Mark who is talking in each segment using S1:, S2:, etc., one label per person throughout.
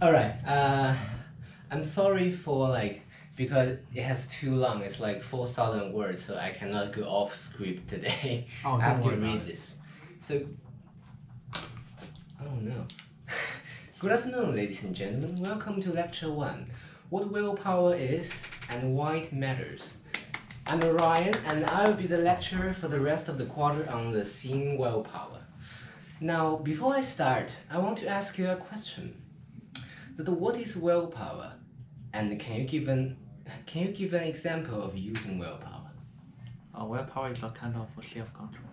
S1: Alright, I'm sorry for because it has too long, it's like 4,000 words, so I cannot go off script today.
S2: Oh,
S1: I have
S2: don't
S1: to
S2: worry
S1: read
S2: about it.
S1: this. So, oh no. Good afternoon, ladies and gentlemen. Welcome to Lecture 1, What Willpower is and Why it Matters. I'm Ryan, and I will be the lecturer for the rest of the quarter on the Seeing Willpower. Now, before I start, I want to ask you a question. What is willpower? And can you give an example of using willpower?
S2: Willpower is a kind of self-control.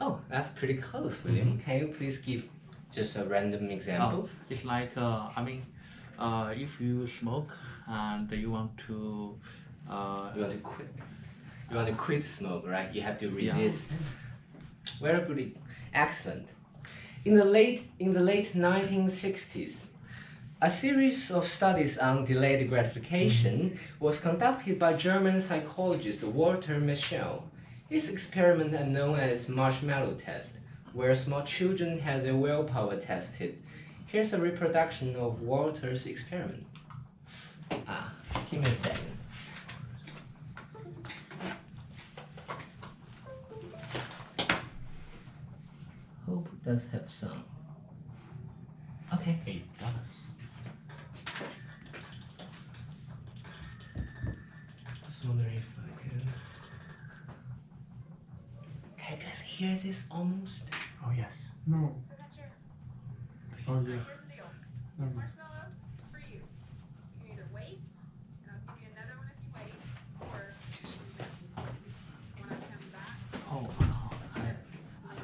S1: Oh, that's pretty close, William. Can you please give just a random example?
S2: It's like, if you smoke and you want to...
S1: You want to quit. You want to quit smoke, right? You have to resist. Very good. Excellent. In the late 1960s, a series of studies on delayed gratification was conducted by German psychologist Walter Mischel. His experiment is known as marshmallow test, where small children had their willpower tested. Here's a reproduction of Walter's experiment. Give me a second. Hope it does have some. Okay.
S2: It does.
S1: Just wondering if I can. Can you guys hear this almost?
S2: Oh, yes.
S3: No. Oh, yeah.
S4: Here's the deal. Marshmallow for you. You can either wait, and I'll give you another one if you wait, or when I'm coming back,
S2: Oh,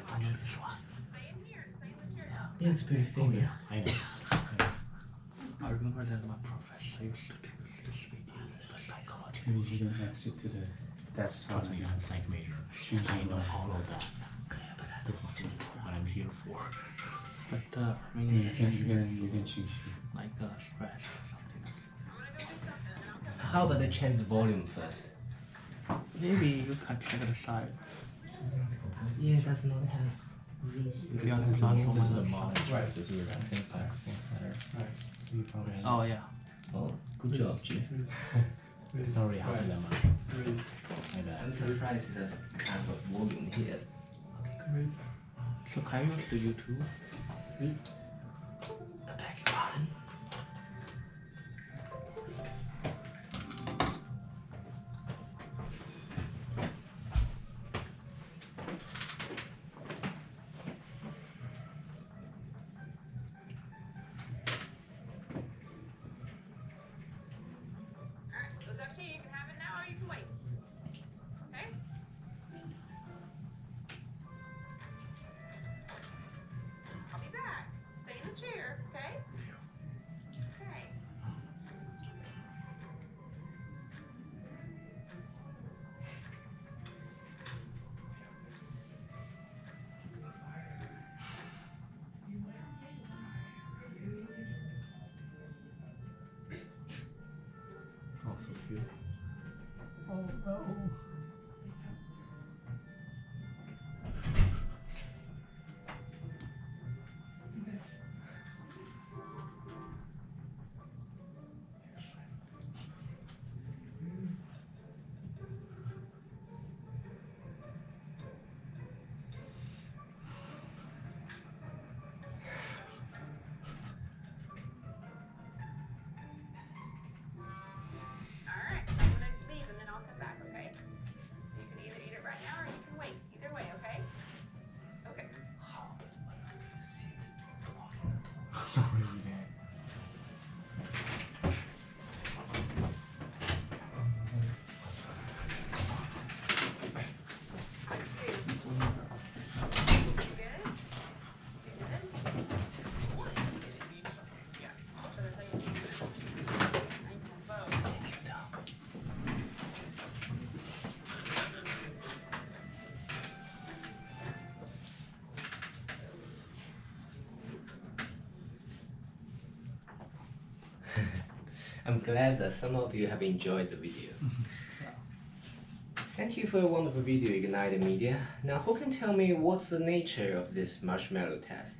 S2: I know this one.
S4: stay in here and stay in the chair.
S1: Yeah, it's pretty famous.
S2: I know. I remember that my professor used to do this video, the psychology.
S3: Maybe you can exit to the desktop.
S5: Trust me, I'm a psych major. I know all of that. This is what I'm here for.
S2: But,
S3: You can change.
S2: like stress or something.
S4: I'm gonna go do something, and then I'll come back.
S1: How about I change the volume first?
S2: Maybe you can check the side.
S1: Yeah, it does not have.
S2: If you have the classroom.
S5: This is a model. This is your think
S3: center. Nice. You probably
S2: Oh, yeah.
S1: Oh, good job, G.
S5: Sorry, half of them are. My bad.
S1: I'm surprised it does have a volume here.
S3: Great.
S2: So can you use the YouTube?
S1: I beg your pardon.
S4: Alright, so it's up to you. You can have it now, or you can wait. Okay? I'll be back. Stay in the chair, okay? Okay.
S5: Oh, so cute.
S3: Oh no.
S4: Alright, I'm gonna leave and then I'll come back, okay? So you can either eat it right now or you can wait. Either way, okay? Okay.
S1: How about you sit blocking the door?
S3: Sorry, man.
S4: You good? You good? Yeah. So that's how you do it. I need my phone.
S1: Thank you, Tom. I'm glad that some of you have enjoyed the video. Thank you for a wonderful video, Ignited Media. Now, who can tell me what's the nature of this marshmallow test?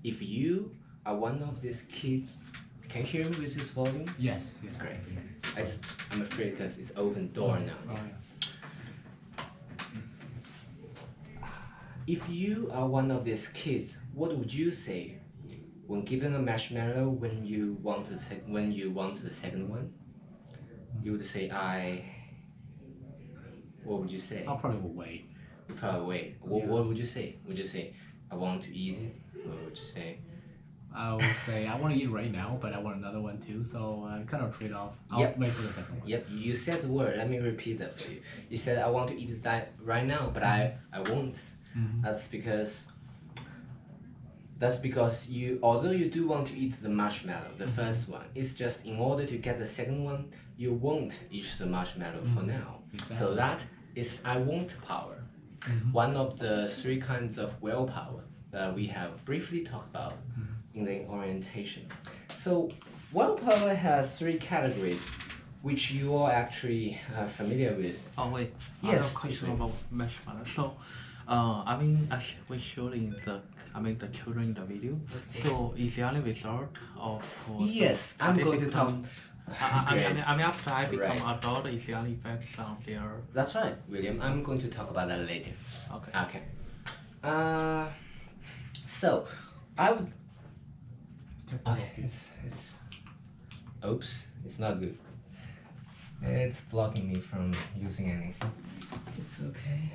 S1: If you are one of these kids Can you hear me with this volume?
S5: Yes, yes.
S1: Great. I'm afraid because it's open door now.
S5: Oh, yeah.
S1: If you are one of these kids, what would you say when given a marshmallow when you want the second one? You would say what would you say?
S5: I'll probably wait.
S1: You probably wait. What would you say? Would you say I want to eat it? Or would you say
S5: I would say I want to eat right now, but I want another one too. So kind of trade off. I'll
S1: Yep.
S5: wait for the second one.
S1: Yep, you said the word. Let me repeat that for you. You said I want to eat that right now, but I won't.
S5: Mhm.
S1: That's because you, although you do want to eat the marshmallow, the first one, it's just in order to get the second one, you won't eat the marshmallow for now.
S5: Exactly.
S1: So that is I won't power. One of the three kinds of willpower that we have briefly talked about in the orientation. So willpower has three categories, which you are actually familiar with.
S2: Oh wait.
S1: Yes,
S2: I have a
S1: please
S2: question
S1: wait.
S2: about marshmallow. So, as we showed in the children in the video. So is there any result of?
S1: Yes, I'm going to talk. Great.
S2: After I become
S1: Right.
S2: adult, is there any effects on their?
S1: That's right, William. I'm going to talk about that later.
S2: Okay.
S1: Okay. So, I would. Okay, it's. Oops, it's not good. It's blocking me from using anything. It's okay.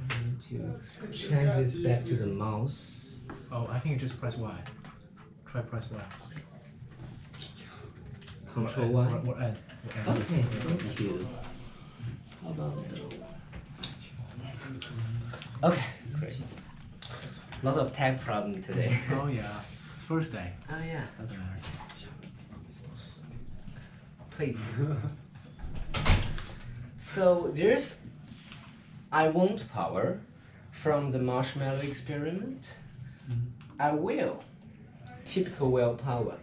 S1: I'm going to change this back to the mouse.
S5: Oh, I think you just press Y. Try press Y.
S1: Control
S5: Or
S1: Y.
S5: N. Or N.
S1: Okay, thank you. How about no? Okay, great. Lot of tech problem today.
S5: Oh yeah. It's first day.
S1: Oh yeah,
S5: Doesn't matter.
S1: please. So there's I won't power from the marshmallow experiment. I will. Typical willpower.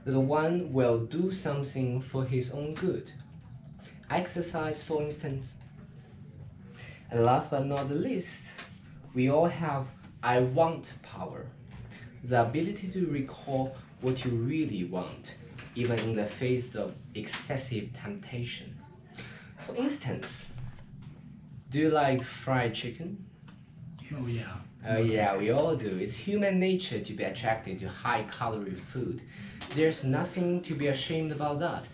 S1: The one will do something for his own good. Exercise, for instance. And last but not the least, we all have I want power. The ability to recall what you really want, even in the face of excessive temptation. For instance, do you like fried chicken?
S5: Oh yeah.
S1: Oh yeah, we all do. It's human nature to be attracted to high-calorie food. There's nothing to be ashamed about that.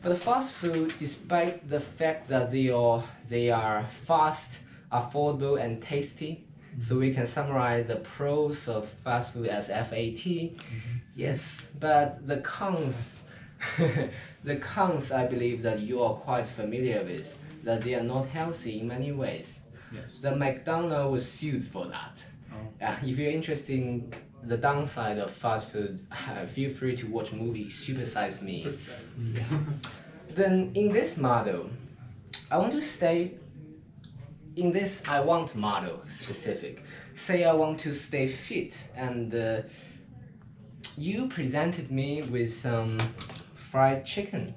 S1: But fast food, despite the fact that they are fast, affordable, and tasty, so we can summarize the pros of fast food as FAT. Yes, but the cons, the cons I believe that you are quite familiar with, that they are not healthy in many ways.
S5: Yes.
S1: The McDonald's was sued for that.
S5: Oh.
S1: If you're interested in the downside of fast food, feel free to watch movie Super Size Me. Then in this model, I want to stay in this I want model specific. Say I want to stay fit, and you presented me with some fried chicken.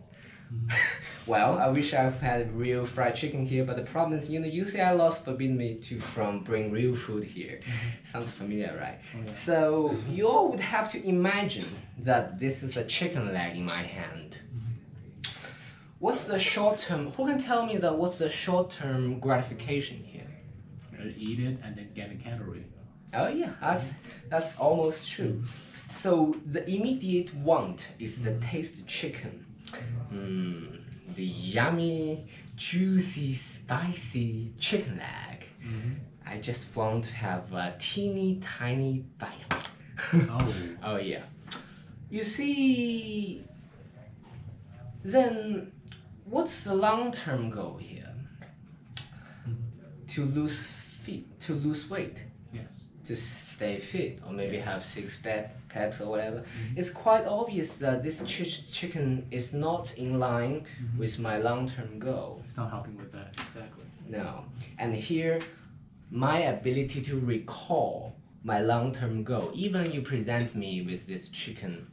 S1: Well, I wish I've had real fried chicken here, but the problem is, UCI laws forbid me from bring real food here. Sounds familiar, right?
S5: Oh, yeah.
S1: So you all would have to imagine that this is a chicken leg in my hand. What's the short term? Who can tell me that? What's the short term gratification here?
S5: Eat it and then get a calorie.
S1: Oh yeah, that's almost true. So the immediate want is the taste chicken. The yummy, juicy, spicy chicken leg. I just want to have a teeny tiny bite.
S5: Oh.
S1: Oh yeah. You see, then what's the long-term goal here? To lose weight,
S5: Yes.
S1: to stay fit, or maybe have six packs or whatever. It's quite obvious that this chicken is not in line with my long-term goal.
S5: It's not helping with that exactly.
S1: No. And here, my ability to recall my long-term goal, even you present me with this chicken,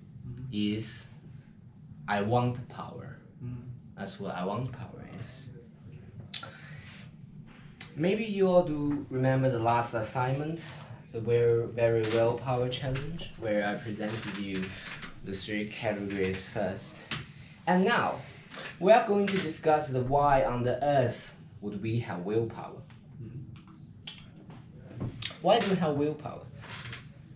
S1: is I want power. That's what I want power is. Maybe you all do remember the last assignment, the very willpower challenge, where I presented you the three categories first. And now, we are going to discuss the why on the earth would we have willpower. Why do we have willpower?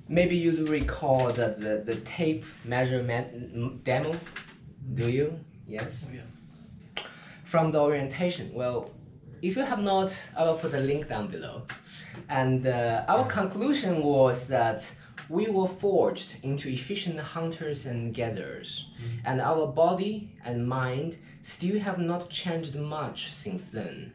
S1: Maybe you do recall the tape measurement demo, do you? Yes?
S2: Oh, yeah.
S1: From the orientation, well, if you have not, I will put a link down below. And our conclusion was that we were forged into efficient hunters and gatherers, and our body and mind still have not changed much since then.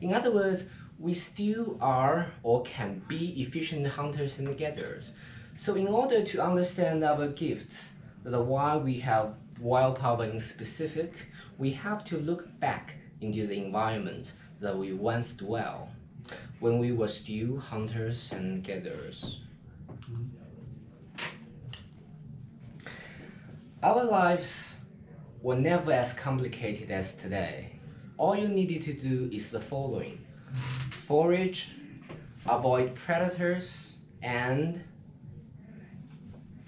S1: In other words, we still are or can be efficient hunters and gatherers. So in order to understand our gifts, the why we have willpower in specific, we have to look back into the environment that we once dwell, when we were still hunters and gatherers. Our lives were never as complicated as today. All you needed to do is the following: forage, avoid predators, and,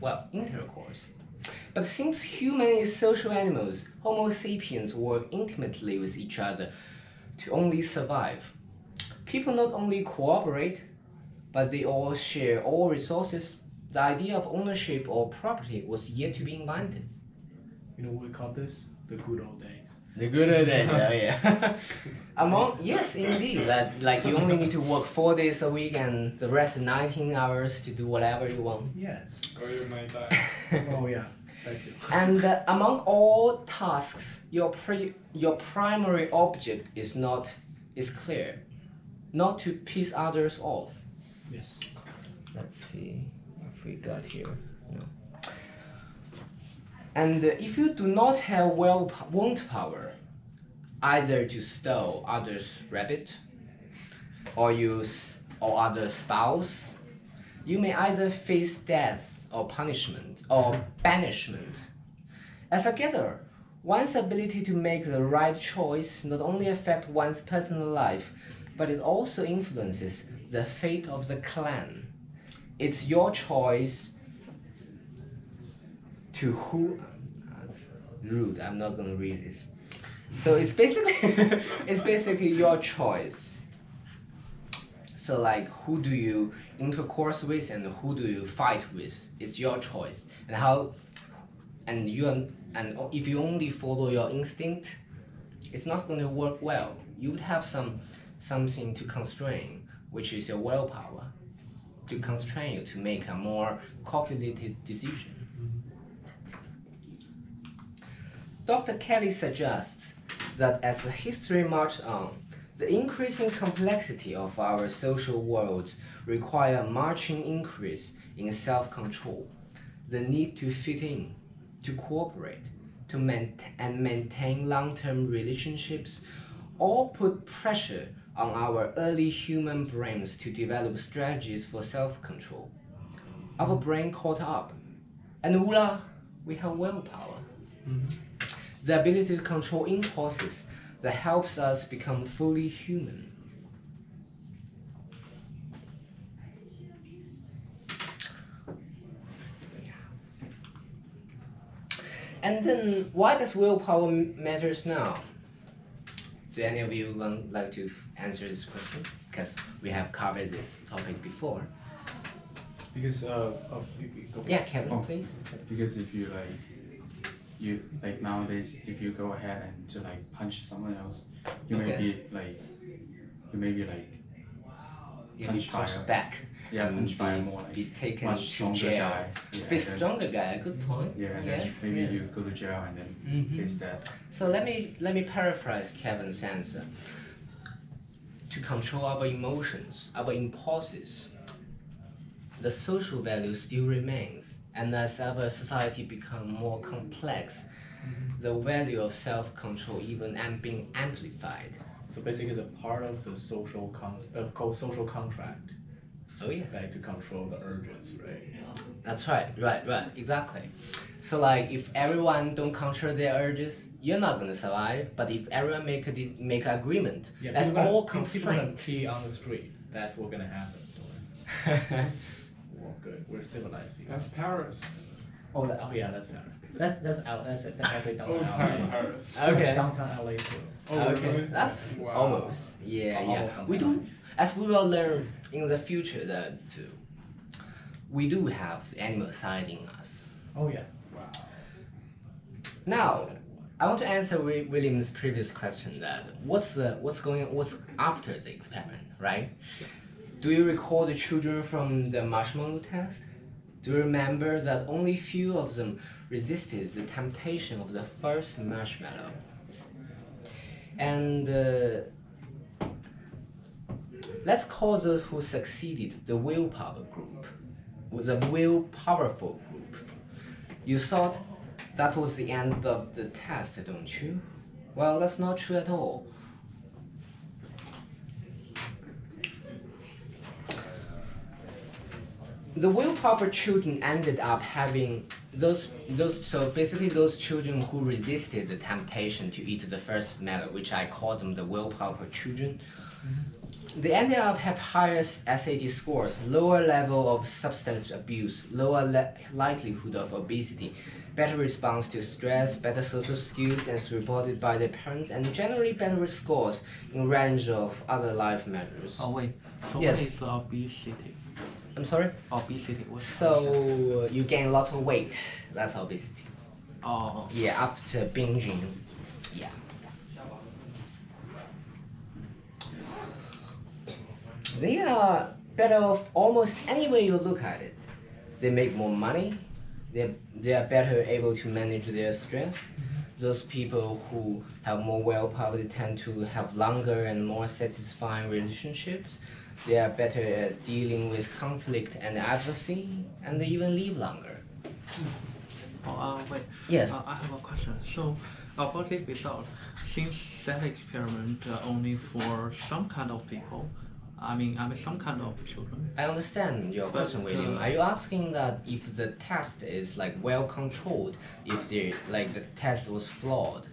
S1: well, intercourse. But since humans are social animals, Homo sapiens work intimately with each other to only survive. People not only cooperate, but they all share all resources. The idea of ownership or property was yet to be invented.
S2: You know what we call this? The good old days.
S1: The good old days, oh yeah. Yes, indeed. Like you only need to work 4 days a week and the rest 19 hours to do whatever you want.
S2: Yes.
S3: Or you might die.
S2: Oh yeah. Thank you.
S1: And among all tasks, your primary object is clear, not to piss others off.
S2: Yes.
S1: Let's see if we got here. No. And if you do not have want power, either to steal others' rabbit, or other spouse, you may either face death or punishment or banishment. As a gatherer, one's ability to make the right choice not only affects one's personal life, but it also influences the fate of the clan. It's your choice to who. That's rude. I'm not gonna read this. So it's basically your choice. So like, who do you intercourse with and who do you fight with? It's your choice. And if you only follow your instinct, it's not going to work well. You would have something to constrain, which is your willpower, to constrain you to make a more calculated decision. Dr. Kelly suggests that as the history marches on, the increasing complexity of our social worlds require a marching increase in self-control, the need to fit in, to cooperate, to maintain long-term relationships, all put pressure on our early human brains to develop strategies for self-control. Our brain caught up, and voila, we have willpower. The ability to control impulses that helps us become fully human. And then, why does willpower matters now? Do any of you like to answer this question? Because we have covered this topic before.
S3: Because
S1: Yeah, Kevin, please.
S5: Because if you like nowadays, if you go ahead and to like punch someone else, you may be like
S1: You
S5: punch
S1: push
S5: fire.
S1: back.
S5: Yeah,
S1: and
S5: punch fire more like
S1: be taken
S5: much
S1: to
S5: stronger
S1: jail.
S5: guy. Yeah,
S1: Face
S5: then-
S1: stronger guy, good point.
S5: Yeah, and
S1: Yes,
S5: then maybe
S1: yes.
S5: you go to jail and then face that.
S1: So let me paraphrase Kevin's answer. To control our emotions, our impulses, the social value still remains, and as our society becomes more complex, the value of self-control even being amplified.
S2: So basically, it's a part of the social contract.
S1: Oh yeah.
S2: Like to control the urges, right?
S1: That's right, exactly. So like, if everyone don't control their urges, you're not gonna survive. But if everyone make an agreement, that's all
S2: People
S1: constraint.
S2: gonna pee on the street. That's what's gonna happen to us. Well, good. We're civilized people.
S3: that's Paris.
S6: Yeah, that's Paris. That's actually downtown
S3: Old time
S6: LA.
S3: Paris.
S1: Okay.
S6: That's downtown LA too.
S3: Oh,
S1: Okay,
S3: really?
S1: that's
S3: Wow.
S1: almost. Yeah, yeah.
S6: Almost
S1: We do, as we will learn in the future that we do have animal side in us.
S6: Oh yeah.
S1: Now, I want to answer William's previous question that what's after the experiment, right? Do you recall the children from the marshmallow test? Do you remember that only few of them resisted the temptation of the first marshmallow? And let's call those who succeeded the willpower group, the will powerful group. You thought that was the end of the test, don't you? Well, that's not true at all. The willpower children ended up having so basically those children who resisted the temptation to eat the first mallow, which I call them the willpower children, they ended up have higher SAT scores, lower level of substance abuse, lower likelihood of obesity, better response to stress, better social skills as reported by their parents, and generally better scores in range of other life measures.
S2: Oh wait, so
S1: Yes.
S2: what is obesity?
S1: I'm sorry?
S2: Obesity. What's
S1: So you gain lots of weight. That's obesity.
S2: Oh,
S1: Yeah, after binging. Yeah. They are better off almost any way you look at it. They make more money. They are better able to manage their stress. Those people who have more willpower, they tend to have longer and more satisfying relationships. They are better at dealing with conflict and adversity, and they even live longer.
S2: wait.
S1: Yes.
S2: I have a question. So, about this result, since that experiment only for some kind of people, I mean some kind of children.
S1: I understand your question, William. Are you asking that if the test is like well controlled, if the test was flawed,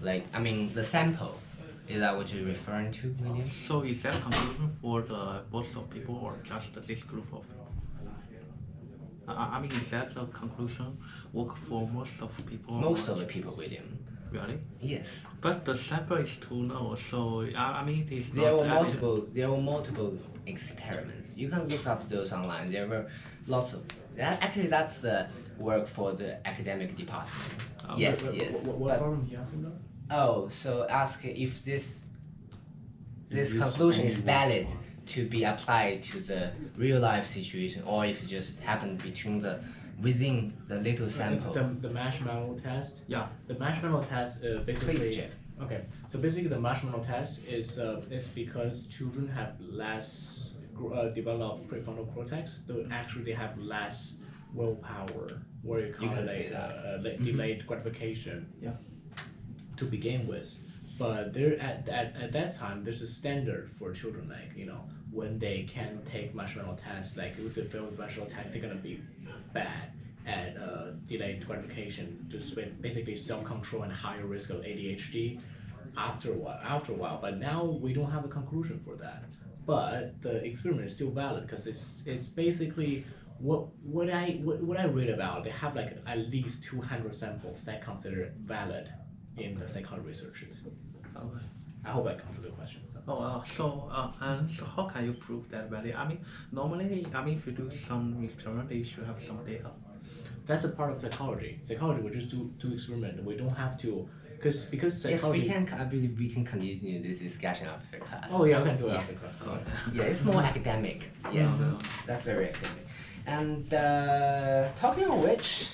S1: the sample? Is that what you're referring to, William?
S2: So is that conclusion for the both of people or just this group of people? I mean, is that the conclusion work for most of people?
S1: Most of the people, William.
S2: Really?
S1: Yes.
S2: But the sample is too low, so I mean it is
S1: There
S2: not
S1: were
S2: evident.
S1: There were multiple experiments. You can look up those online. There were lots of. Actually, that's the work for the academic department. Yes, yes.
S6: What
S1: But-
S6: problem you asking about?
S1: Oh, so ask if this
S5: Is this
S1: conclusion is
S5: only
S1: valid
S5: once
S1: to be applied to the real life situation, or if it just happened within the little sample.
S6: The marshmallow test.
S2: Yeah.
S6: The marshmallow test basically.
S1: Please check.
S6: Okay, so basically the marshmallow test is because children have less developed prefrontal cortex, so actually they have less willpower, or you call
S1: can
S6: it
S1: say that.
S6: delayed gratification.
S2: Yeah.
S6: To begin with, but there at that time there's a standard for children, when they can take marshmallow tests, if they fail the marshmallow test, they're gonna be bad at delayed gratification, just basically self-control and higher risk of ADHD after a while. But now we don't have a conclusion for that. But the experiment is still valid because it's basically what I read about. They have at least 200 samples that consider valid in the psychology researches.
S2: Okay.
S6: I hope I answered the question.
S2: And so how can you prove that value? I mean, normally, if you do some experiment, you should have some data.
S6: That's a part of psychology. Psychology, we just do experiment. We don't have to, because
S1: Yes,
S6: psychology.
S1: I believe we can continue this discussion after class.
S6: Oh yeah, we can do it
S1: Yeah.
S6: after class.
S1: Yeah, it's more academic. Yes,
S2: Mhm.
S1: that's very academic. And talking of which,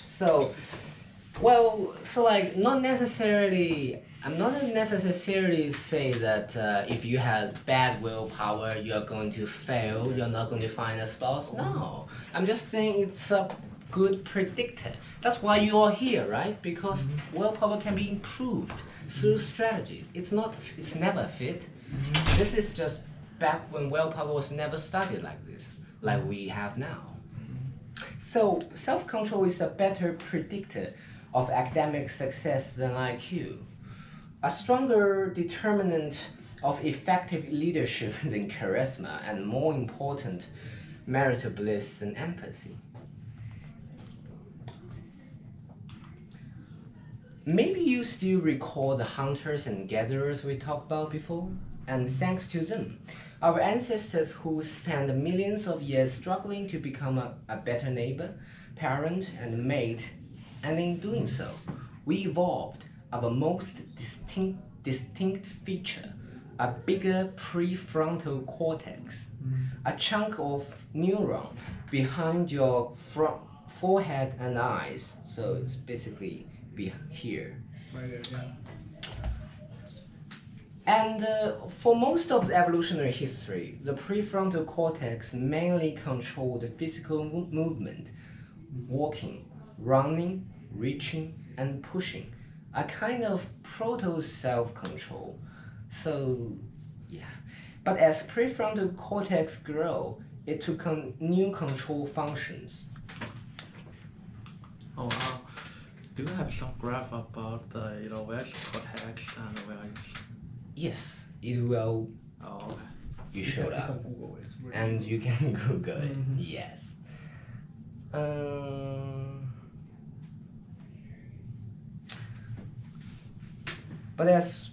S1: not necessarily. I'm not necessarily say that if you have bad willpower, you are going to fail. You're not going to find a spouse. No, I'm just saying it's a good predictor. That's why you are here, right? Because willpower can be improved through strategies. It's never fit. This is just back when willpower was never studied like this, like we have now. So self-control is a better predictor of academic success than IQ. A stronger determinant of effective leadership than charisma, and more important, marital bliss than empathy. Maybe you still recall the hunters and gatherers we talked about before? And thanks to them, our ancestors who spent millions of years struggling to become a better neighbor, parent, and mate, and in doing so, we evolved our most distinct feature, a bigger prefrontal cortex, a chunk of neuron behind your forehead and eyes. So it's basically here.
S3: Right there, yeah.
S1: And for most of the evolutionary history, the prefrontal cortex mainly controlled physical movement, walking, running, reaching, and pushing, a kind of proto-self-control. So, yeah. But as prefrontal cortex grew, it took on new control functions.
S2: Oh, do you have some graph about where's cortex and where is?
S1: Yes, it will.
S2: Oh, okay.
S1: You showed
S3: You
S1: up,
S3: can Google it. It's really
S1: and
S3: easy.
S1: you can Google it.
S3: Mhm.
S1: Yes. But as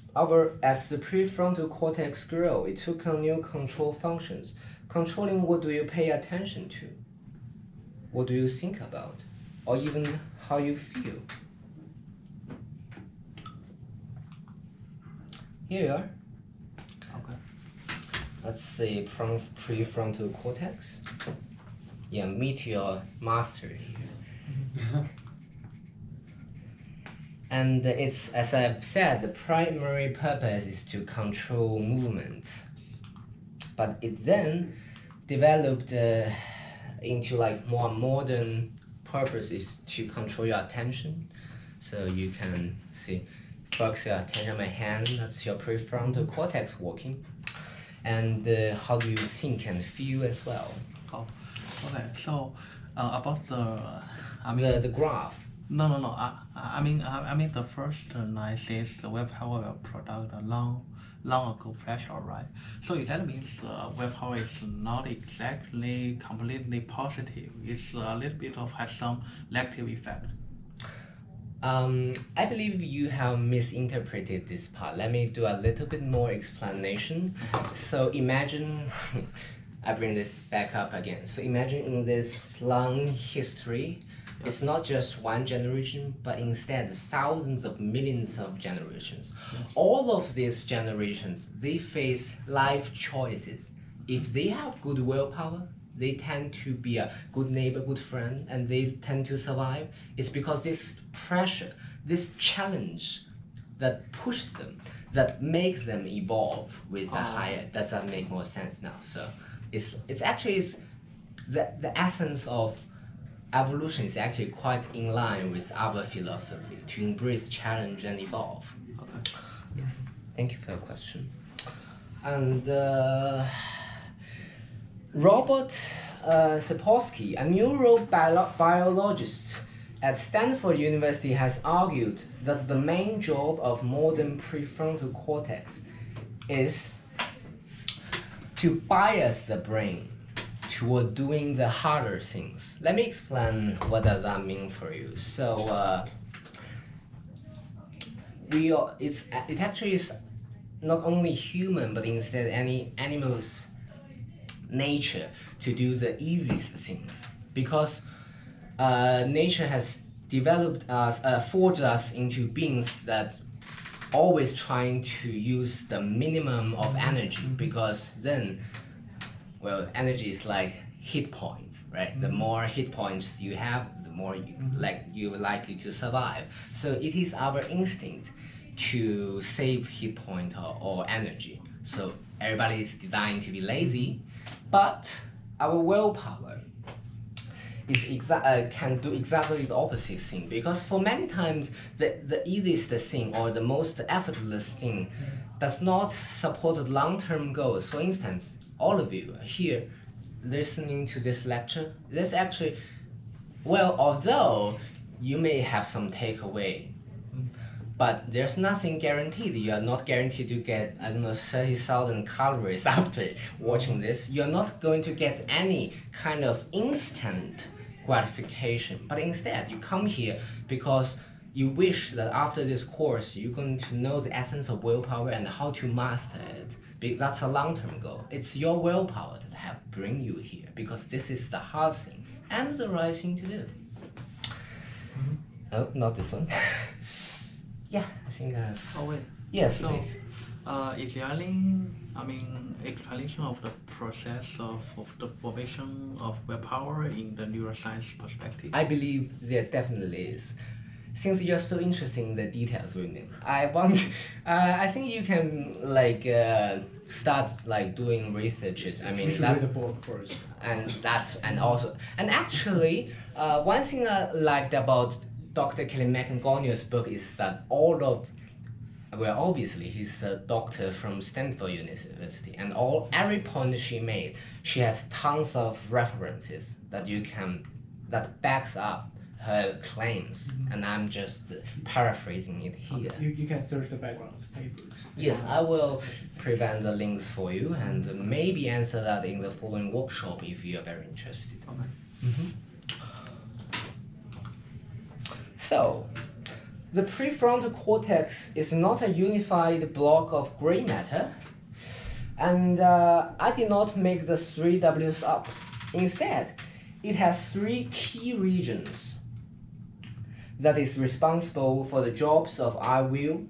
S1: the prefrontal cortex grew, it took on new control functions, controlling what do you pay attention to, what do you think about, or even how you feel. Here you are.
S2: Okay.
S1: That's the prefrontal cortex. Yeah, meet your master here. And it's, as I've said, the primary purpose is to control movements. But it then developed into like more modern purposes to control your attention. So you can see, focus your attention on my hand, that's your prefrontal cortex working. And how do you think and feel as well?
S2: Oh, okay. So about
S1: The graph.
S2: No. I mean the first analysis, the willpower product long ago pressure, right? So that means willpower is not exactly completely positive. It's a little bit of has some negative effect.
S1: I believe you have misinterpreted this part. Let me do a little bit more explanation. So imagine, I bring this back up again. So imagine in this long history, it's not just one generation, but instead thousands of millions of generations. All of these generations, they face life choices. If they have good willpower, they tend to be a good neighbor, good friend, and they tend to survive. It's because this pressure, this challenge that pushed them, that makes them evolve with a higher, does that make more sense now? So it's actually the essence of evolution is actually quite in line with our philosophy, to embrace challenge and evolve.
S2: Okay.
S1: Yes, thank you for your question. And Robert Sapolsky, a neurobiologist at Stanford University, has argued that the main job of modern prefrontal cortex is to bias the brain toward doing the harder things. Let me explain what does that mean for you. So it actually is not only human, but instead any animal's nature to do the easiest things, because nature has developed us, forged us into beings that always trying to use the minimum of energy, because then, well, energy is like hit points, right? The more hit points you have, the more you're likely to survive. So it is our instinct to save hit point or energy. So everybody is designed to be lazy, but our willpower is can do exactly the opposite thing, because for many times the easiest thing or the most effortless thing does not support long-term goals. For instance, all of you here listening to this lecture, this actually, well, although you may have some takeaway, but there's nothing guaranteed. You are not guaranteed to get, 30,000 calories after watching this. You're not going to get any kind of instant gratification. But instead, you come here because you wish that after this course you're going to know the essence of willpower and how to master it. That's a long-term goal. It's your willpower that have bring you here, because this is the hard thing and the right thing to do. Oh, not this one. Yeah, I think I've...
S2: Oh wait.
S1: Yes,
S2: So,
S1: please.
S2: is there any, explanation of the process of the formation of willpower in the neuroscience perspective?
S1: I believe there definitely is. Since you're so interested in the details, William, I think you can start doing researches. I mean,
S6: You should read the book first.
S1: and actually, one thing I liked about Dr. Kelly McGonagall's book is that obviously he's a doctor from Stanford University, and every point she made, she has tons of references that backs up her claims, and I'm just paraphrasing it here.
S6: You can search the background papers.
S1: Yes, I will prevent the links for you and maybe answer that in the following workshop if you are very interested.
S2: Okay.
S1: So, the prefrontal cortex is not a unified block of gray matter, and I did not make the 3 W's up. Instead, it has 3 key regions that is responsible for the jobs of I will,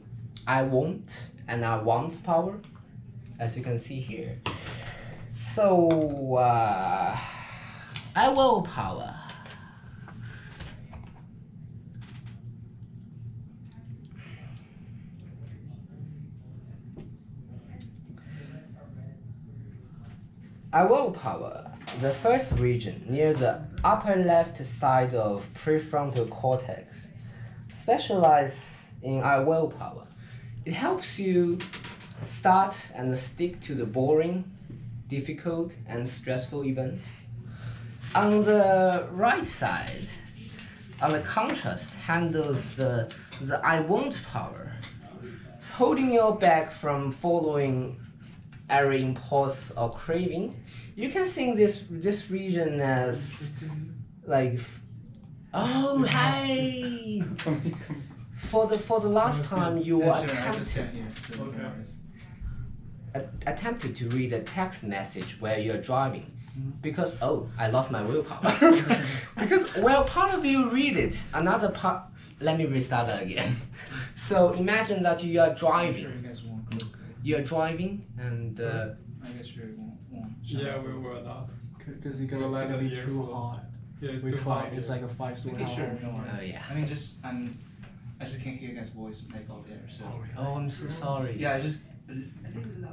S1: I won't, and I want power, as you can see here. So, I will power. I will power, the first region near the upper left side of prefrontal cortex, specialize in I will power. It helps you start and stick to the boring, difficult, and stressful event. On the right side, on the contrast, handles the I won't power, holding you back from following every impulse or craving. You can think this region as oh hey. For the last time you were attempted to read a text message where you're driving, because I lost my willpower. Because part of you read it, another part. Let me restart that again. So imagine that you are driving. You're driving and
S5: I guess we won't.
S3: Yeah, we will not.
S6: Because it's
S3: We'll let
S6: gonna
S3: it
S6: be
S3: here
S6: too
S3: for-
S6: hot.
S3: Yeah, it's
S6: We
S3: too hot.
S6: tried. It's like a 5-story
S5: Okay,
S6: house.
S5: sure, no worries.
S1: Oh, yeah.
S5: I mean, I just can't hear you guys' voice out there, so.
S1: oh, I'm so sorry.
S5: Yeah, I mean,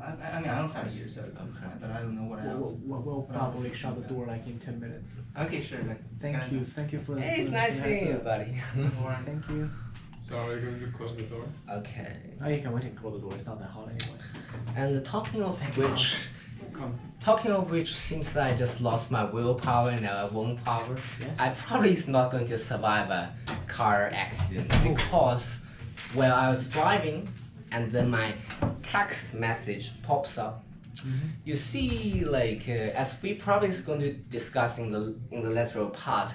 S5: I don't sound here, so it's fine, but I don't know what else.
S6: We'll probably shut the door in 10 minutes.
S5: Okay, sure.
S6: Thank you for.
S1: Hey, it's
S6: for
S1: nice
S6: the
S1: seeing you,
S6: heads up.
S1: buddy.
S6: Thank you.
S3: So are we going to close the door?
S1: Okay.
S6: Oh, you can wait and close the door. It's not that hot anyway.
S1: And talking of which, since I just lost my willpower and I won't power,
S6: Yes.
S1: I probably is not going to survive a car accident, because while I was driving and then my text message pops up. You see, as we probably is going to discuss in the lateral part,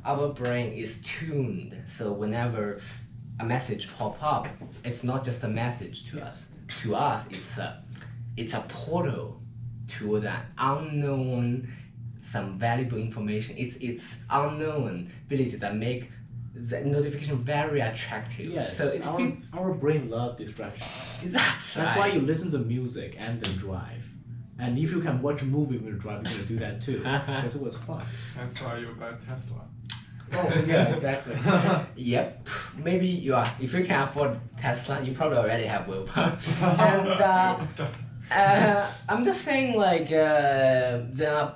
S1: our brain is tuned. So whenever a message pop up, it's not just a message to us. To us, it's a portal to the unknown, some valuable information. It's unknown ability that make the notification very attractive.
S6: Yes.
S1: So it
S6: Our brain loves distractions.
S1: that's right.
S6: That's why you listen to music and then drive. And if you can watch a movie when you drive, you're gonna do that too. Because it was fun.
S3: That's why you buy Tesla.
S6: Oh yeah, exactly.
S1: Yep, maybe you are. If you can afford Tesla, you probably already have willpower. And I'm just saying, the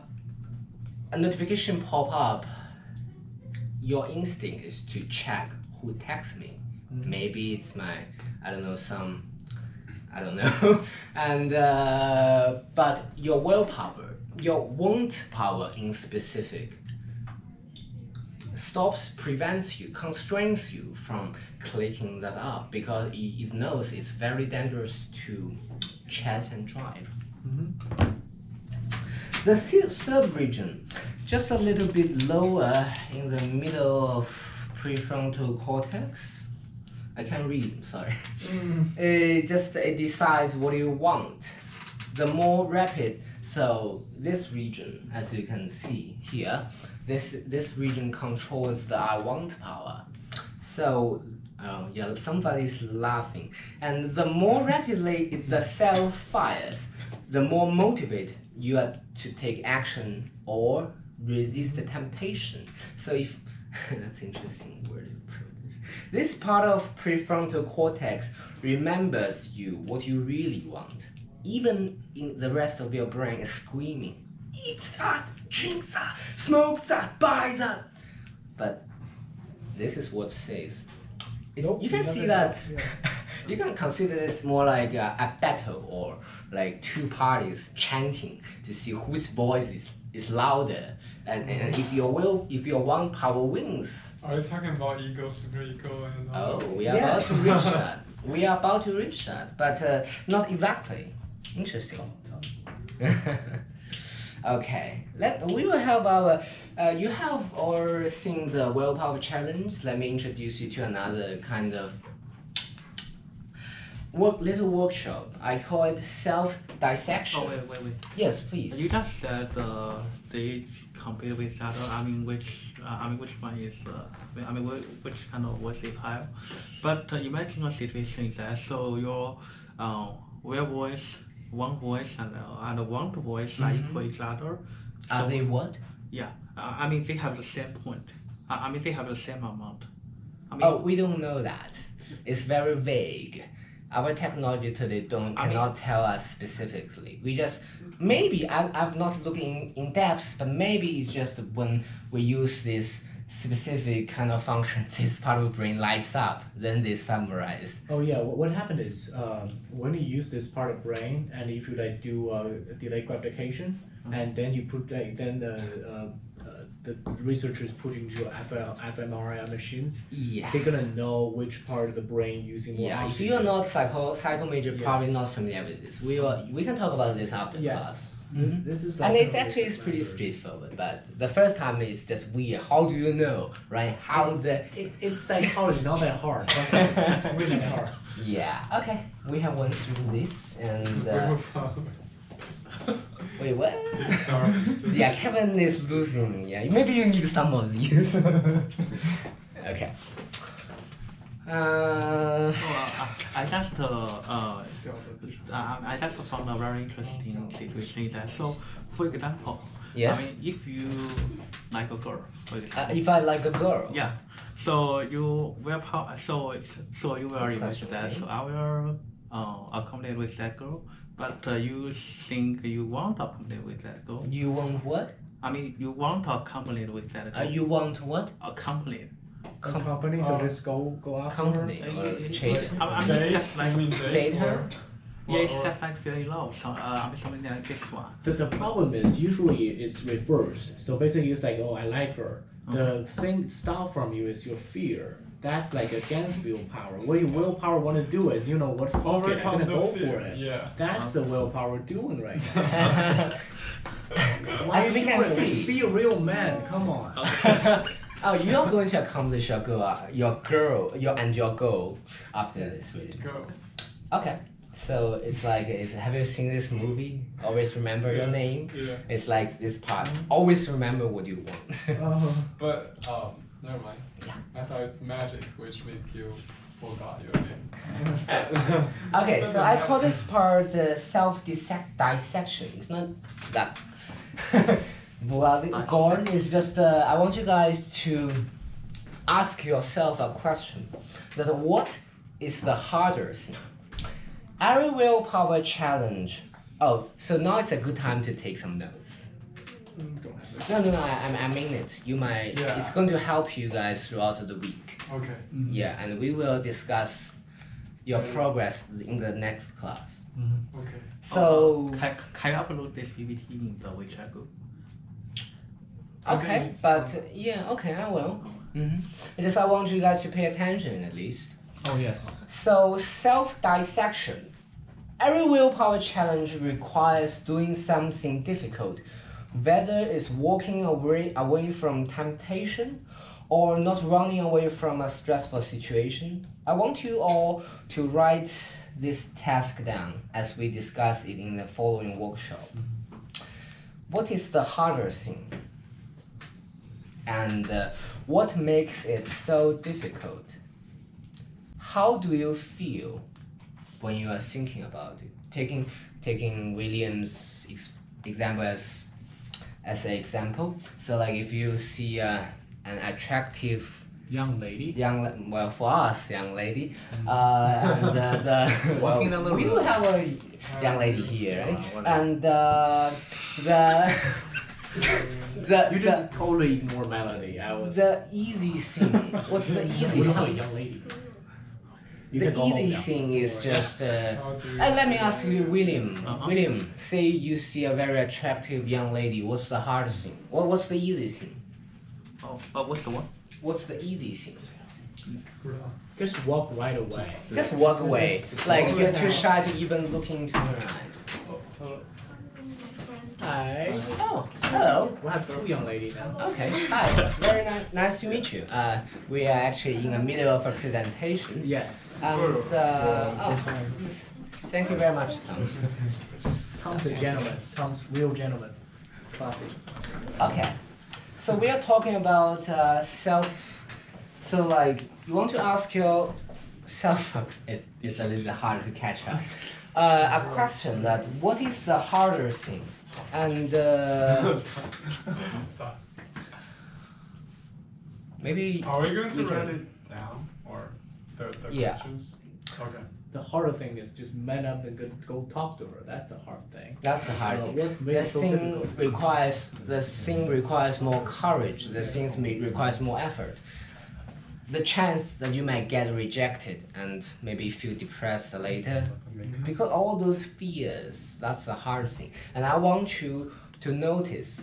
S1: a notification pop up. Your instinct is to check who texts me. Maybe it's my, I don't know. And but your willpower, your want power in specific, prevents you, constrains you from clicking that up, because it knows it's very dangerous to chat and drive. The third region, just a little bit lower in the middle of prefrontal cortex, I can't read, sorry. It decides what you want. The more rapid, so this region, as you can see here, this region controls the I want power. So, yeah, somebody's laughing. And the more rapidly the cell fires, the more motivated you are to take action or resist the temptation. So if, that's interesting word to put this. This part of prefrontal cortex remembers you what you really want. Even in the rest of your brain is screaming, eat that, drink that, smoke that, buy that. But this is what says. You can see that, you can consider this more like a battle or like two parties chanting to see whose voice is louder. And if your one power wins.
S3: Are you talking about ego, super ego, and all
S1: Oh, we are about to reach that. We are about to reach that, but not exactly. Interesting. Okay, we will have our, you have already seen the willpower challenge. Let me introduce you to another kind of little workshop. I call it self-dissection.
S2: Oh, wait.
S1: Yes, please.
S2: You just said they compete with each other. which one is? Which kind of voice is higher? But imagine a situation is that so your real voice, one voice and want voice are equal each other.
S1: Are
S2: So,
S1: they what?
S2: Yeah, they have the same point. They have the same amount.
S1: Oh, we don't know that. It's very vague. Our technology today cannot tell us specifically. We just, maybe, I'm not looking in depth, but maybe it's just when we use this specific kind of function, this part of the brain lights up, then they summarize.
S6: Oh yeah, what happened is when you use this part of brain and if you like do delayed gratification and then you put like then the researchers put into fMRI machines,
S1: Yeah.
S6: they're gonna know which part of the brain using more
S1: Yeah, if
S6: oxygen.
S1: you are not psycho major,
S6: Yes.
S1: probably not familiar with this. We can talk about this after class.
S6: Yes. This is like
S1: And it's
S6: kind of
S1: actually
S6: research
S1: pretty
S6: method.
S1: straightforward, but the first time is just weird. How do you know, right? How the
S6: It's psychology, not that hard. It's really not hard.
S1: yeah. Okay, we have went through this and
S3: Willpower.
S1: wait, what?
S3: Sorry.
S1: Yeah, Kevin is losing. Yeah, maybe you need some of these. Okay.
S2: I just found a very interesting situation that so for example,
S1: Yes.
S2: if you like a girl, for example,
S1: If I like a girl.
S2: yeah, so you will so you will
S1: Good
S2: imagine
S1: question,
S2: that
S1: right?
S2: so I will accommodate with that girl, but you think you want to accommodate with that girl.
S1: You want what?
S2: You want to accommodate with that girl.
S1: You want what?
S2: Accommodate.
S6: Company, so just go after
S1: Company
S6: her.
S1: or trade?
S3: Date?
S2: just like
S3: You mean
S1: date her?
S3: or-
S2: yeah, it's
S3: or-
S2: just like very low. So something like this one.
S6: The problem is usually it's reversed. So basically it's like, oh, I like her. The thing stop from you is your fear. That's like against willpower. What your willpower want to do is, what, fuck it, I'm
S3: Overcome
S6: gonna
S3: the
S6: go
S3: fear.
S6: for it.
S3: Yeah.
S6: That's the willpower doing right now. Why
S1: As
S6: you
S1: we can
S6: doing it?
S1: see.
S6: Be a real man, come on.
S1: Oh, you are going to accomplish your goal after this video.
S3: Go.
S1: Okay, so it's like, have you seen this movie? Always remember your name.
S3: Yeah.
S1: It's like this part. Always remember what you want.
S3: But never mind.
S1: Yeah.
S3: I thought it's magic, which made you forgot your name.
S1: Okay, so I call this part the self-dissection. It's not that bloody gore. It's just I want you guys to ask yourself a question: that what is the hardest? Every willpower challenge. Oh, so now it's a good time to take some notes. No, I mean it. You might.
S3: Yeah.
S1: It's going to help you guys throughout the week.
S3: Okay.
S1: Yeah, and we will discuss your
S3: Right.
S1: progress in the next class.
S3: Okay.
S1: So,
S2: Can you upload this PPT in the WeChat group?
S1: okay,
S3: Please.
S1: but yeah, okay, I will. Because I want you guys to pay attention at least.
S6: Oh yes.
S1: So, self-dissection. Every willpower challenge requires doing something difficult, whether it's walking away from temptation or not running away from a stressful situation, I want you all to write this task down as we discuss it in the following workshop. What is the harder thing? And what makes it so difficult? How do you feel when you are thinking about it? Taking William's example as an example. So like if you see an attractive
S6: Young lady.
S1: well for us young lady, and well we do have a young lady here, right? And the
S6: You just totally ignore Melody. I was.
S1: the easy thing. What's the easy
S6: We're not a
S1: thing?
S6: young lady. You
S1: The
S6: can go home
S1: easy
S6: now.
S1: thing is just.
S3: How do you
S1: Let me ask you, William.
S2: Uh-huh.
S1: William, say you see a very attractive young lady. What's the hard thing? What's the easy thing?
S2: What's the one?
S1: What's the easy thing?
S6: Just walk right away.
S1: Just walk away. Like you're too shy to even look into her eyes.
S6: Hi.
S1: Oh, hello.
S6: We have two young ladies now.
S1: Okay, hi. Very nice to meet you. We are actually in the middle of a presentation.
S6: Yes.
S1: And thank you very much, Tom.
S6: Tom's a gentleman. Tom's real gentleman. Classic.
S1: Okay, so we are talking about self. So like, you want to ask yourself. It's a little hard to catch up. A question that what is the harder thing, and
S3: Sorry.
S1: maybe
S3: Are we going to
S1: we can-
S3: write it down or the
S1: Yeah.
S3: questions? Okay.
S6: The harder thing is just man up and go talk to her. That's the hard thing.
S1: that's the hard
S6: So
S1: thing.
S6: what made
S1: The
S6: it so
S1: thing
S6: difficult?
S1: requires more courage. The thing requires more effort. The chance that you might get rejected and maybe feel depressed later, because all those fears, that's the hard thing. And I want you to notice,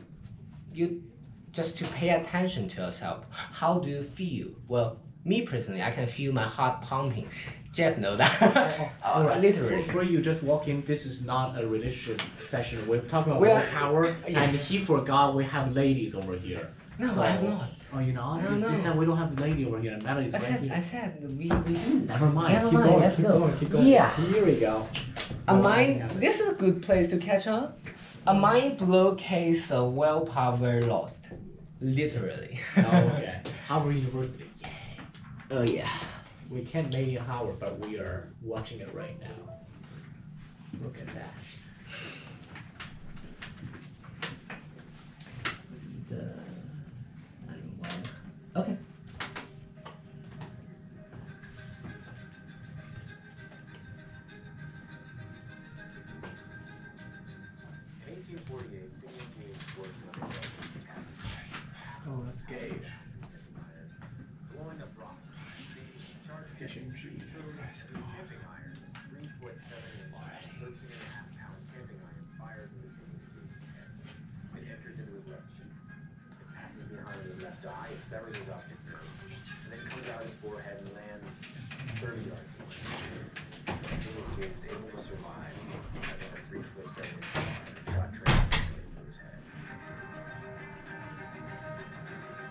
S1: you just to pay attention to yourself. How do you feel? Well, me personally, I can feel my heart pumping. Jeff knows that.
S6: Alright.
S1: Literally.
S6: For you, just walk in. This is not a relationship session. We're talking about
S1: We are-
S6: willpower, and
S1: Yes.
S6: he forgot we have ladies over here.
S1: No,
S6: So-
S1: I have not.
S6: Oh, you not?
S1: No,
S6: He
S1: no.
S6: said we don't have a lady over here. Melody's right here.
S1: I said we do.
S6: Never mind.
S1: Never
S6: keep
S1: mind,
S6: going.
S1: let's
S6: Keep
S1: go.
S6: going. Keep going.
S1: Yeah.
S6: Here we go.
S1: A mind. This is a good place to catch up. A mind blow case of willpower lost. Literally.
S6: Okay. Harvard University.
S1: Oh yeah.
S6: We can't make it Howard, but we are watching it right now. Look at that.
S1: Okay.
S6: Oh, that's Gage. Fishing shoes.
S7: Severs his optic nerve, and then comes out his forehead and lands 30 yards away. He was able to survive, and then a 3-foot stone shot transferred through his head.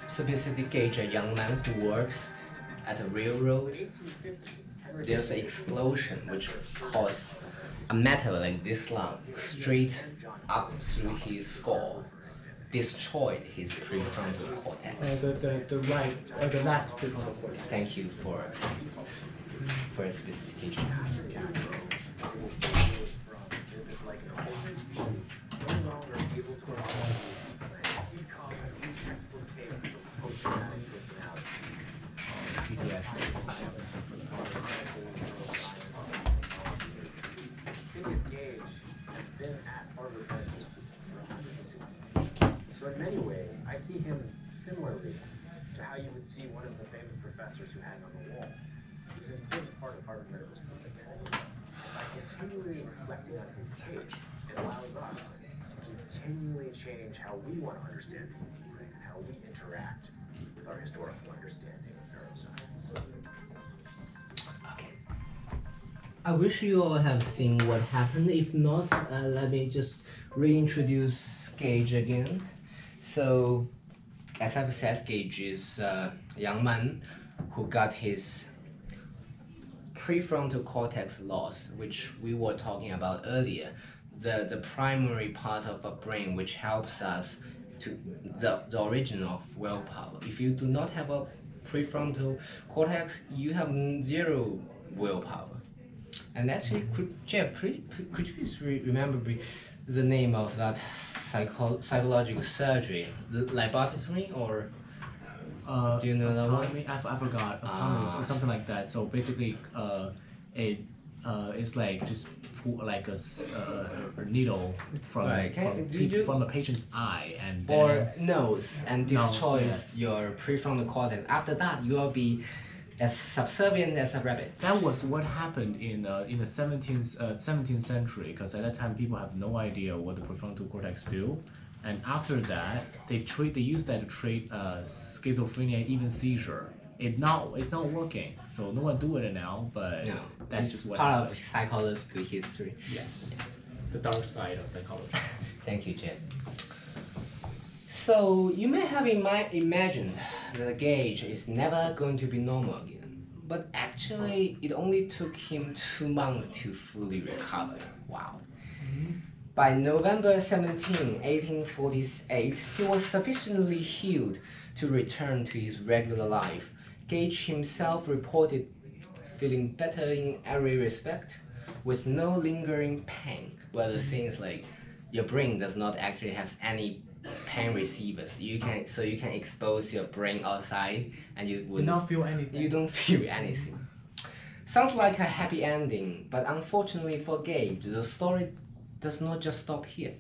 S1: So basically, Gage, a young man who works at a railroad. There's an explosion which caused a metal like this long straight up through his skull, destroyed his prefrontal cortex.
S6: The right, the left prefrontal cortex.
S1: Thank you for specification.
S7: Phineas Gage has been at Harvard Medical School for 160 years. So in many ways, I see him similarly to how you would see one of the famous professors who hang on the wall. He's an important part of Harvard Medical School identity. And by continually reflecting on his case, it allows us to continually change how we want to understand the human brain and how we interact with our historical understanding of neuroscience.
S1: I wish you all have seen what happened. If not, let me just reintroduce Gage again. So, as I've said, Gage is a young man who got his prefrontal cortex lost, which we were talking about earlier. The primary part of a brain which helps us to the origin of willpower. If you do not have a prefrontal cortex, you have zero willpower. And actually, Jeff, could you please remember the name of that psychological surgery, laboratory, or do you know that one?
S6: I forgot. Autonomy, something like that. So basically, it's like just pull like a needle from
S1: Right.
S6: from the patient's eye and
S1: Or
S6: then
S1: nose and destroys your prefrontal cortex. After that, you will be as subservient as a rabbit.
S6: that was what happened in the 17th century, because at that time people have no idea what the prefrontal cortex do, and after that they use that to treat schizophrenia, even seizure. It's not working, so no one do it now, but
S1: No,
S6: that's
S1: it's
S6: just what
S1: part
S6: happened.
S1: of psychological history.
S6: Yes, the dark side of psychology.
S1: Thank you, Jeff. So you may have imagined that Gage is never going to be normal again, but actually it only took him 2 months to fully recover. Wow. By November 17, 1848, he was sufficiently healed to return to his regular life. Gage himself reported feeling better in every respect, with no lingering pain. Well, the thing is like, your brain does not actually have any pain receivers. You can expose your brain outside, and you would
S6: not feel anything.
S1: You don't feel anything. Sounds like a happy ending, but unfortunately for Gage, the story does not just stop here.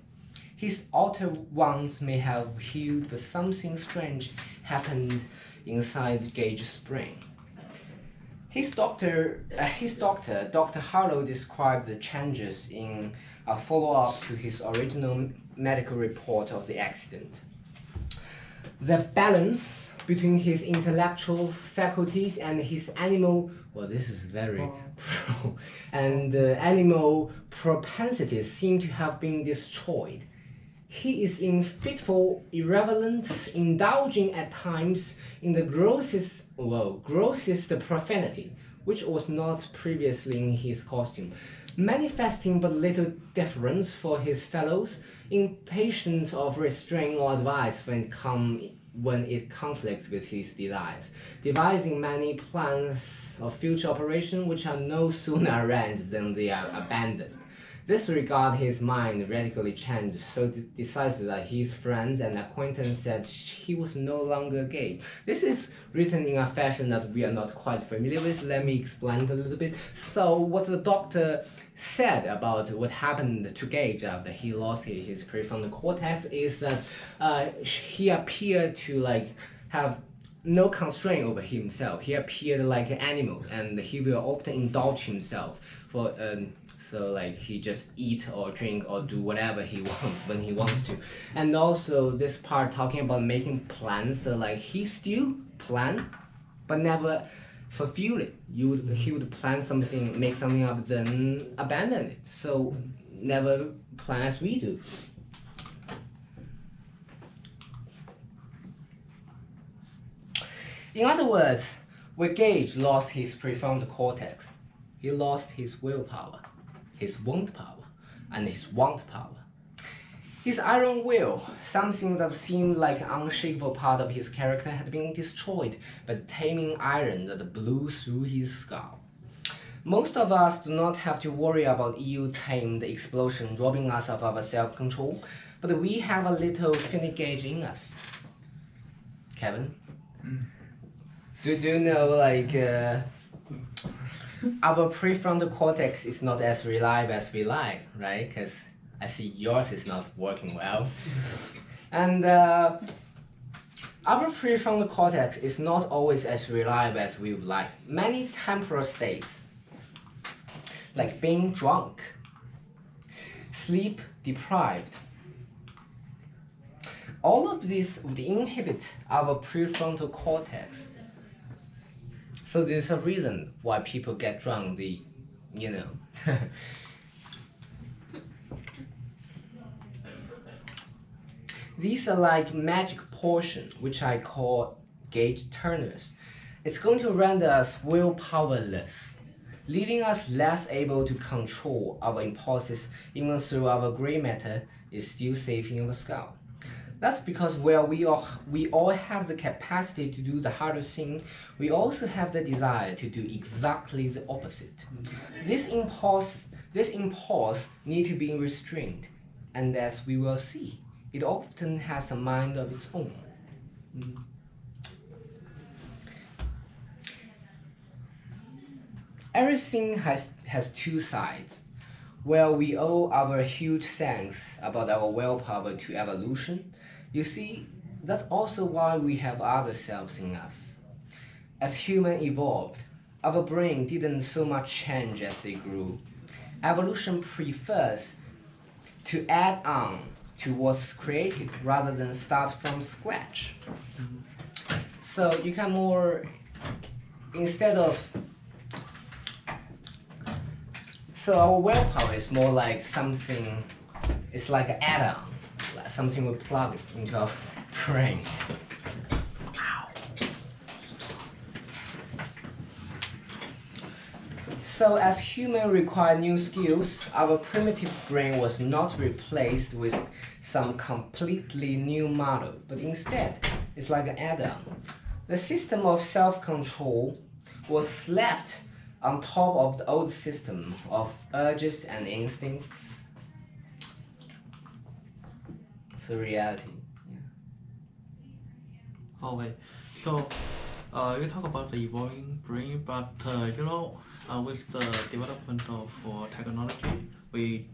S1: His outer wounds may have healed, but something strange happened inside Gage's brain. His doctor, Dr. Harlow, described the changes in a follow-up to his original medical report of the accident. The balance between his intellectual faculties and his animal, well, this is very and animal propensities seem to have been destroyed. He is in fitful, irreverent, indulging at times in the grossest profanity, which was not previously in his costume, manifesting but little deference for his fellows, impatient of restraint or advice when it conflicts with his desires, devising many plans of future operation which are no sooner arranged than they are abandoned. This regard his mind radically changed so decisively that his friends and acquaintances said he was no longer gay. This is written in a fashion that we are not quite familiar with. Let me explain it a little bit. So what the doctor said about what happened to Gage after he lost his prefrontal cortex is that he appeared to have no constraint over himself. He appeared like an animal, and he will often indulge himself for so he just eat or drink or do whatever he wants when he wants to. And also this part talking about making plans, so he still plan but never fulfill it. He would plan something, make something up, then abandon it. So never plan as we do. In other words, when Gage lost his prefrontal cortex, he lost his willpower, his want power, and his want power. His iron will, something that seemed like an unshakable part of his character, had been destroyed by the taming iron that blew through his skull. Most of us do not have to worry about ill-timed explosion robbing us of our self-control, but we have a little Finnick Gage in us. Kevin? Do you know, our prefrontal cortex is not as reliable as we like, right? Because I see yours is not working well. And our prefrontal cortex is not always as reliable as we would like. Many temporal states, like being drunk, sleep deprived, all of these would inhibit our prefrontal cortex. So there's a reason why people get drunk, These are like magic portion, which I call gauge turners. It's going to render us willpowerless, leaving us less able to control our impulses even though our gray matter is still safe in our skull. That's because while we all have the capacity to do the harder thing, we also have the desire to do exactly the opposite. This impulse need to be restrained, and as we will see, it often has a mind of its own. Everything has two sides. While we owe our huge thanks about our willpower to evolution, you see, that's also why we have other selves in us. As humans evolved, our brain didn't so much change as they grew. Evolution prefers to add on to what's created rather than start from scratch. So you can so our willpower is more like something, it's like an add-on, like something we plug into our brain. So as humans require new skills, our primitive brain was not replaced with some completely new model, but instead, it's like an add-on. The system of self-control was slapped on top of the old system of urges and instincts. So reality.
S2: Oh wait, so you talk about the evolving brain, but with the development of technology, we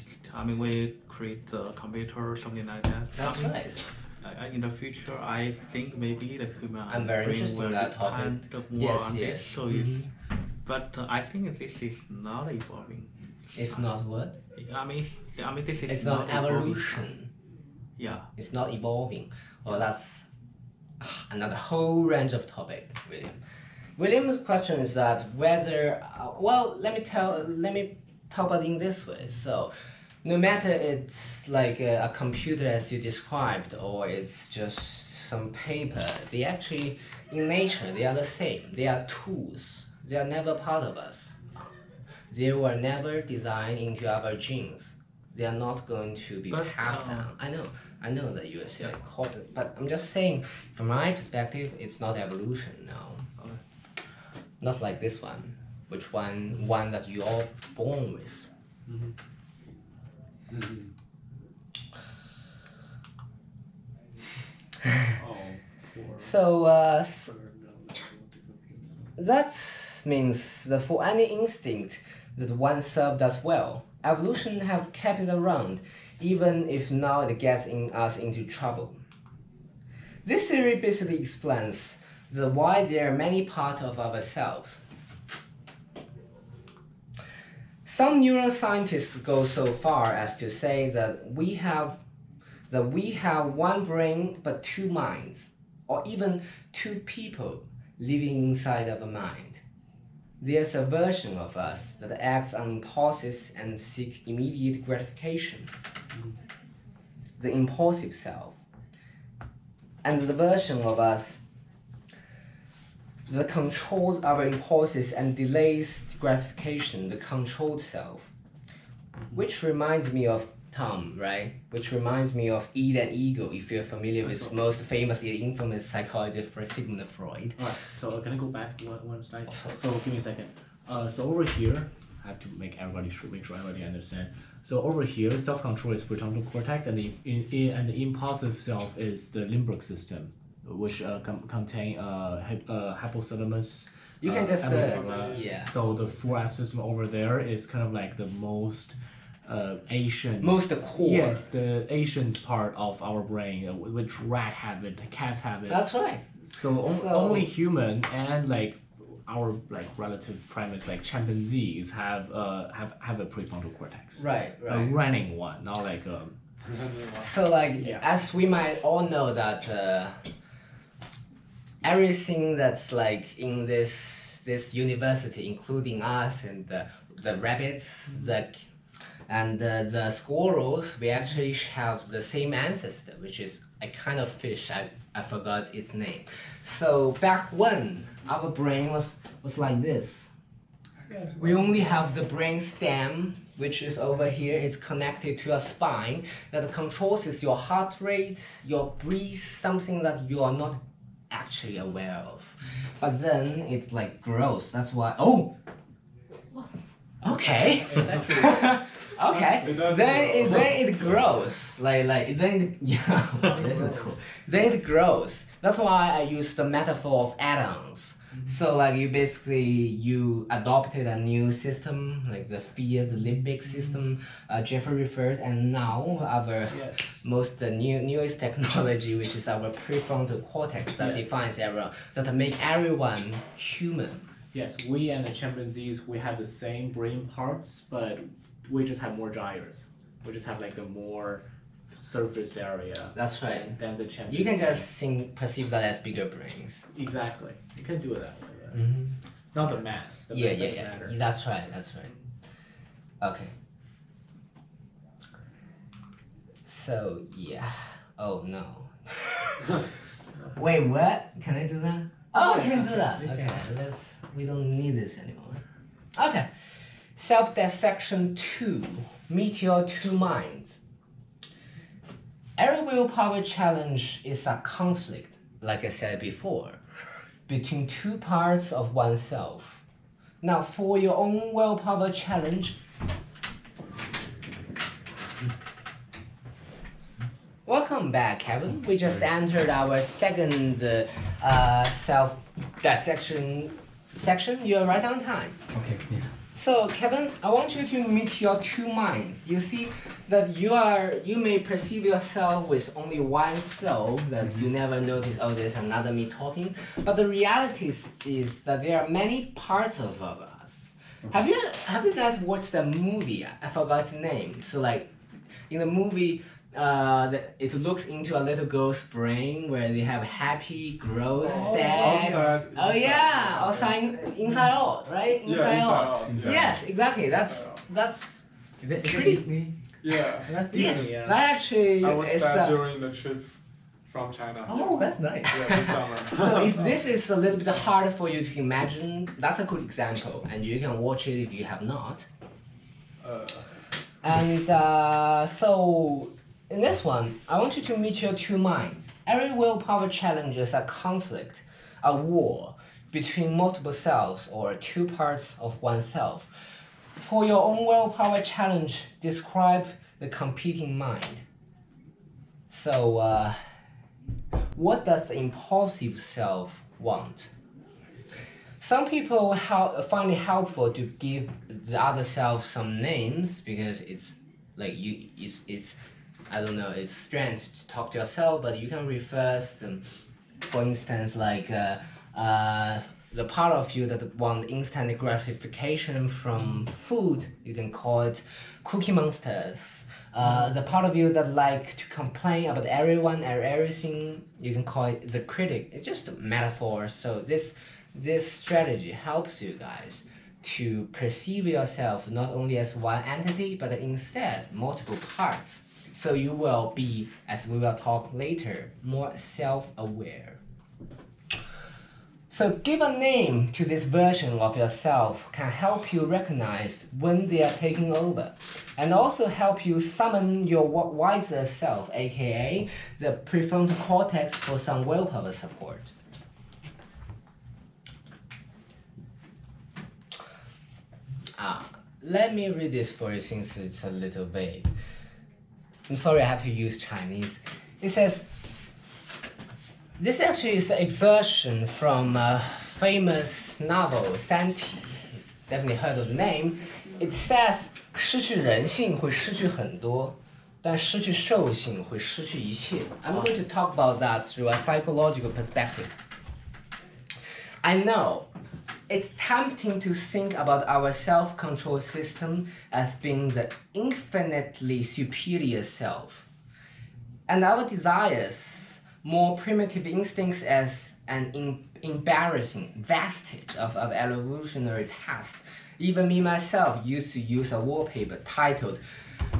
S2: create the computer or something like that.
S1: That's right.
S2: In the future, I think maybe the human
S1: I'm very
S2: brain
S1: interested
S2: will
S1: in that topic.
S2: depend more
S1: Yes,
S2: on
S1: yes.
S2: this. So but I think this is not evolving.
S1: It's not what?
S2: This is
S1: It's
S2: not
S1: not evolution.
S2: Yeah.
S1: It's not evolving. Well, that's another whole range of topic, William. William's question is that whether, let me talk about it in this way. So, no matter it's like a computer as you described, or it's just some paper, they actually, in nature, they are the same. They are tools. They are never part of us. They were never designed into our genes. They are not going to be passed down. I know that you are saying, but I'm just saying, from my perspective, it's not evolution, no. Not like this one, one that you all born with. So that means that for any instinct that one served us well, evolution have kept it around, even if now it gets us into trouble. This theory basically explains why there are many parts of ourselves. Some neuroscientists go so far as to say that we have one brain but two minds, or even two people living inside of a mind. There's a version of us that acts on impulses and seeks immediate gratification, the impulsive self, and the version of us that controls our impulses and delays gratification, the controlled self, which reminds me of Tom, right? Which reminds me of Id and Ego, if you're familiar with most famous and infamous psychologist for Sigmund Freud.
S6: Alright, so can I go back one slide? So give me a second. So over here, I have to make sure everybody understand. So over here, self-control is prefrontal cortex, and the impulsive self is the limbic system, which contain hypothalamus.
S1: You can just
S6: amygdala. So the 4F system over there is kind of like the most Asian.
S1: Most core.
S6: Yes, the Asian part of our brain, which rat have it, cats have it.
S1: That's right.
S6: So only human and like our like relative primates like chimpanzees have a prefrontal cortex.
S1: Right.
S6: A running one, not like
S1: So like as we might all know that everything that's like in this university, including us and the rabbits, And the squirrels, we actually have the same ancestor, which is a kind of fish. I forgot its name. So back when our brain was like this, we only have the brain stem, which is over here. It's connected to a spine that controls your heart rate, your breath, something that you are not actually aware of. But then it like grows. That's why. Oh. Okay.
S6: It's actually
S1: Okay.
S3: It does
S1: Then it grows. Yeah. This is cool. Then it grows. That's why I use the metaphor of add-ons. So like you adopted a new system, like the limbic system Jeffrey referred, and now our most newest technology, which is our prefrontal cortex that defines everyone, that make everyone human.
S6: Yes, we and the chimpanzees, we have the same brain parts, but we just have more gyres. We just have like a more surface area.
S1: That's right.
S6: Than the chimpanzees.
S1: You can just perceive that as bigger brains.
S6: Exactly. You can do it that way. Yeah.
S1: Mm-hmm.
S6: It's not the mass. The
S1: Yeah.
S6: mass doesn't matter.
S1: That's right. Okay. So yeah. Oh no. Wait, what? Can I do that? Oh, I can do that. Okay, we don't need this anymore. Okay. Self-dissection 2. Meet your two minds. Every willpower challenge is a conflict, like I said before, between two parts of oneself. Now, for your own willpower challenge, welcome back, Kevin. We just entered our second self-dissection section. You're right on time.
S5: Okay, yeah.
S1: So, Kevin, I want you to meet your two minds. You see that you may perceive yourself with only one soul, that you never notice, oh, there's another me talking. But the reality is that there are many parts of us. Have you guys watched the movie? I forgot its name. So like, in the movie, it looks into a little girl's brain where they have happy, gross, sad.
S3: Outside,
S1: Oh
S3: inside,
S1: yeah, outside, inside out, right? Inside out.
S3: Inside
S1: Yes, exactly. That's
S6: Is it
S1: pretty-
S6: Disney?
S3: Yeah.
S6: That's Disney,
S1: yes.
S6: yeah.
S1: That actually
S3: I watched
S1: is.
S3: that during the trip from China.
S6: Oh, that's nice.
S3: Yeah, this summer.
S1: So if this is a little bit hard for you to imagine, that's a good example, and you can watch it if you have not. And so in this one, I want you to meet your two minds. Every willpower challenge is a conflict, a war between multiple selves or two parts of oneself. For your own willpower challenge, describe the competing mind. So, what does the impulsive self want? Some people find it helpful to give the other self some names because it's like it's I don't know, it's strength to talk to yourself, but you can refer some, for instance, like the part of you that want instant gratification from food, you can call it cookie monsters. The part of you that like to complain about everyone and everything, you can call it the critic. It's just a metaphor. So this strategy helps you guys to perceive yourself not only as one entity, but instead multiple parts. So you will be, as we will talk later, more self-aware. So give a name to this version of yourself can help you recognize when they are taking over, and also help you summon your wiser self, aka the prefrontal cortex, for some willpower support. Let me read this for you since it's a little vague. I'm sorry I have to use Chinese. It says, this actually is an exertion from a famous novel, Santi. Definitely heard of the name. It says, 失去人性会失去很多，但失去兽性会失去一切. I'm going to talk about that through a psychological perspective. I know it's tempting to think about our self-control system as being the infinitely superior self, and our desires, more primitive instincts, as an embarrassing vestige of evolutionary past. Even me myself used to use a wallpaper titled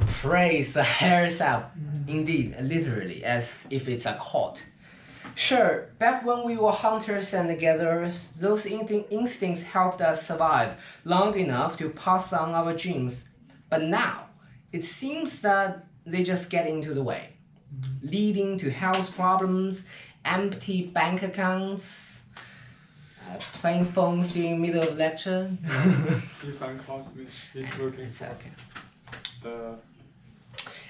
S1: "Praise the hairstyle," indeed, literally, as if it's a quote. Sure, back when we were hunters and gatherers, those instincts helped us survive long enough to pass on our genes. But now, it seems that they just get into the way, leading to health problems, empty bank accounts, playing phones during middle of lecture.
S3: Ethan calls me. He's looking
S1: It's
S3: for
S1: okay.
S3: the.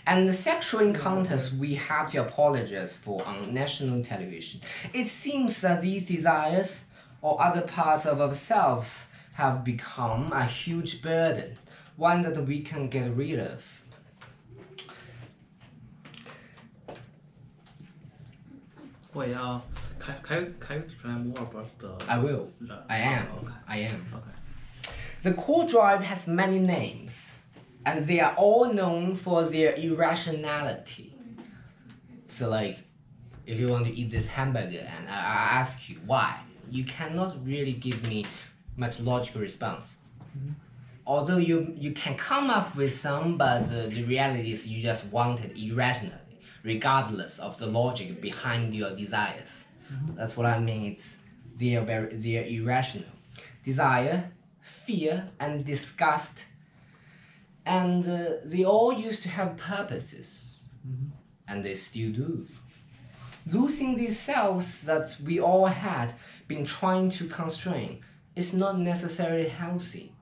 S1: And the sexual encounters we have to apologize for on national television. It seems that these desires or other parts of ourselves have become a huge burden, one that we can get rid of.
S2: Well, can you explain more about the?
S1: I will. I am.
S2: Okay.
S1: I am.
S2: Okay.
S1: The core drive has many names, and they are all known for their irrationality. So like, if you want to eat this hamburger and I ask you why, you cannot really give me much logical response. Although you can come up with some, but the reality is you just want it irrationally, regardless of the logic behind your desires. That's what I mean. They're irrational. Desire, fear, and disgust. And they all used to have purposes, and they still do. Losing these selves that we all had been trying to constrain is not necessarily healthy.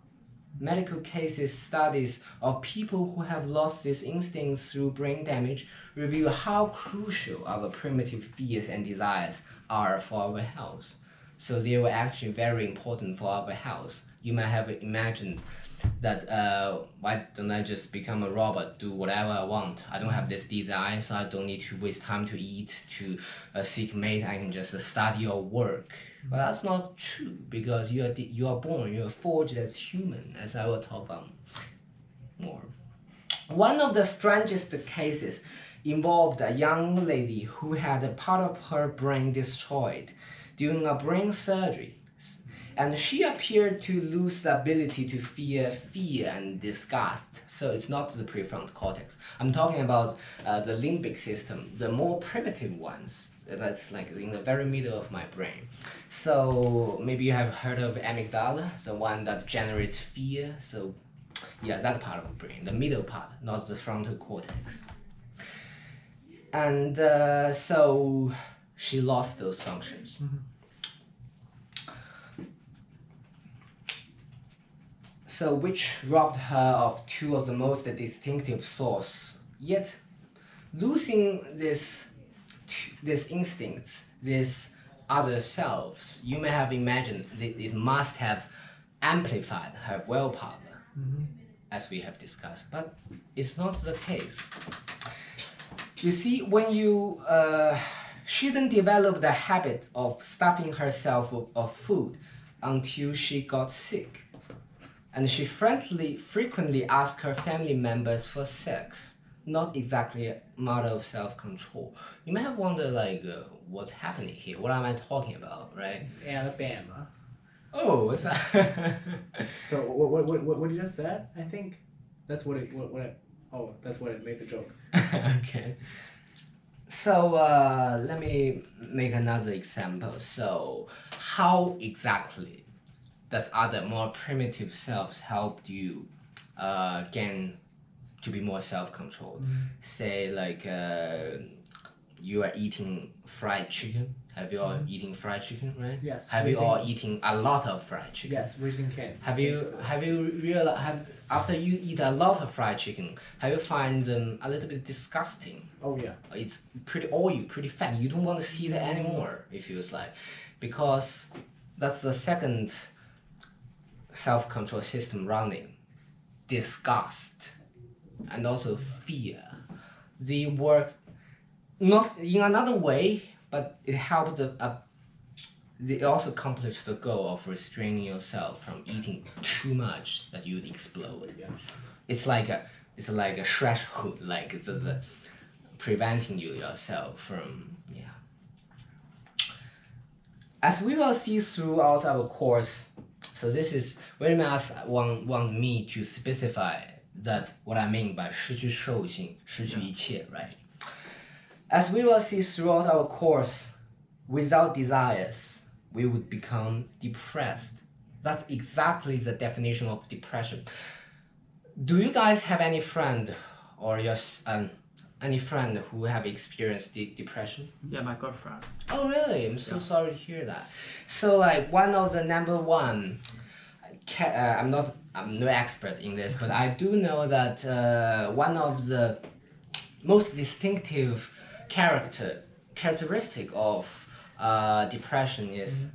S1: Medical cases studies of people who have lost these instincts through brain damage reveal how crucial our primitive fears and desires are for our health. So they were actually very important for our health. You might have imagined that why don't I just become a robot, do whatever I want? I don't have this desire, so I don't need to waste time to eat, to seek mate. I can just study or work. But that's not true, because you are born, you are forged as human, as I will talk about more. One of the strangest cases involved a young lady who had a part of her brain destroyed during a brain surgery. And she appeared to lose the ability to fear and disgust. So it's not the prefrontal cortex. I'm talking about the limbic system, the more primitive ones. That's like in the very middle of my brain. So maybe you have heard of amygdala, the one that generates fear. So yeah, that part of the brain, the middle part, not the frontal cortex. And so she lost those functions. So which robbed her of two of the most distinctive sources. Yet, losing these instincts, these other selves, you may have imagined that it must have amplified her willpower, as we have discussed, but it's not the case. You see, when she didn't develop the habit of stuffing herself of food until she got sick. And she frequently asked her family members for sex, not exactly a model of self-control. You may have wondered, like, what's happening here? What am I talking about, right?
S6: Alabama.
S1: Oh, what's that?
S6: So what you just said? I think that's what it that's what it made the joke.
S1: Okay. So let me make another example. So how exactly does other more primitive selves help you gain to be more self-controlled? Say like you are eating fried chicken. Have you all eaten fried chicken, right?
S6: Yes.
S1: Have you all eaten a lot of fried chicken?
S6: Yes, raising kids.
S1: Have you realized after you eat a lot of fried chicken, have you find them a little bit disgusting?
S6: Oh yeah.
S1: It's pretty oily, pretty fat. You don't want to see that anymore. It feels like, because that's the second self-control system running. Disgust and also fear. They work not in another way, but it helped they also accomplished the goal of restraining yourself from eating too much that you'd explode.
S6: Yeah.
S1: It's like a threshold, like the preventing yourself from as we will see throughout our course, so this is William want me to specify that what I mean by 失去兽性,失去一切, right? As we will see throughout our course, without desires, we would become depressed. That's exactly the definition of depression. Do you guys have any friend or any friend who have experienced depression?
S2: Yeah, my girlfriend.
S1: Oh really? I'm so sorry to hear that. So like one of the number one, I'm no expert in this, but I do know that one of the most distinctive characteristic of depression is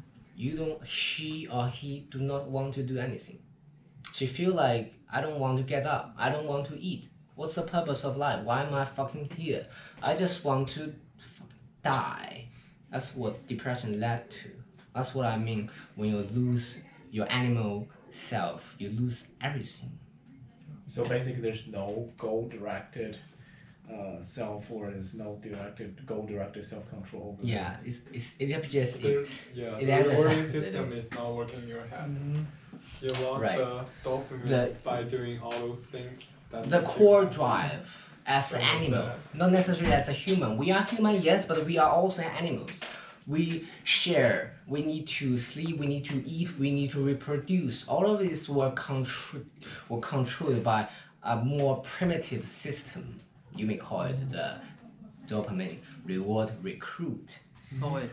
S1: she or he do not want to do anything. She feel like, I don't want to get up, I don't want to eat. What's the purpose of life? Why am I fucking here? I just want to die. That's what depression led to. That's what I mean when you lose your animal self, you lose everything.
S6: So basically, there's no goal-directed self, or there's no goal-directed self-control.
S1: Yeah, it just
S3: The
S1: it
S3: rewarding
S1: understands
S3: system is not working in your head. You lost
S1: Right.
S3: the dopamine by doing all those things. That
S1: the
S3: make you
S1: core
S3: happy.
S1: drive as an
S3: Understand.
S1: animal, not necessarily as a human. We are human, yes, but we are also animals. We share, we need to sleep, we need to eat, we need to reproduce. All of this were controlled by a more primitive system. You may call it the dopamine reward recruit.
S2: Oh wait,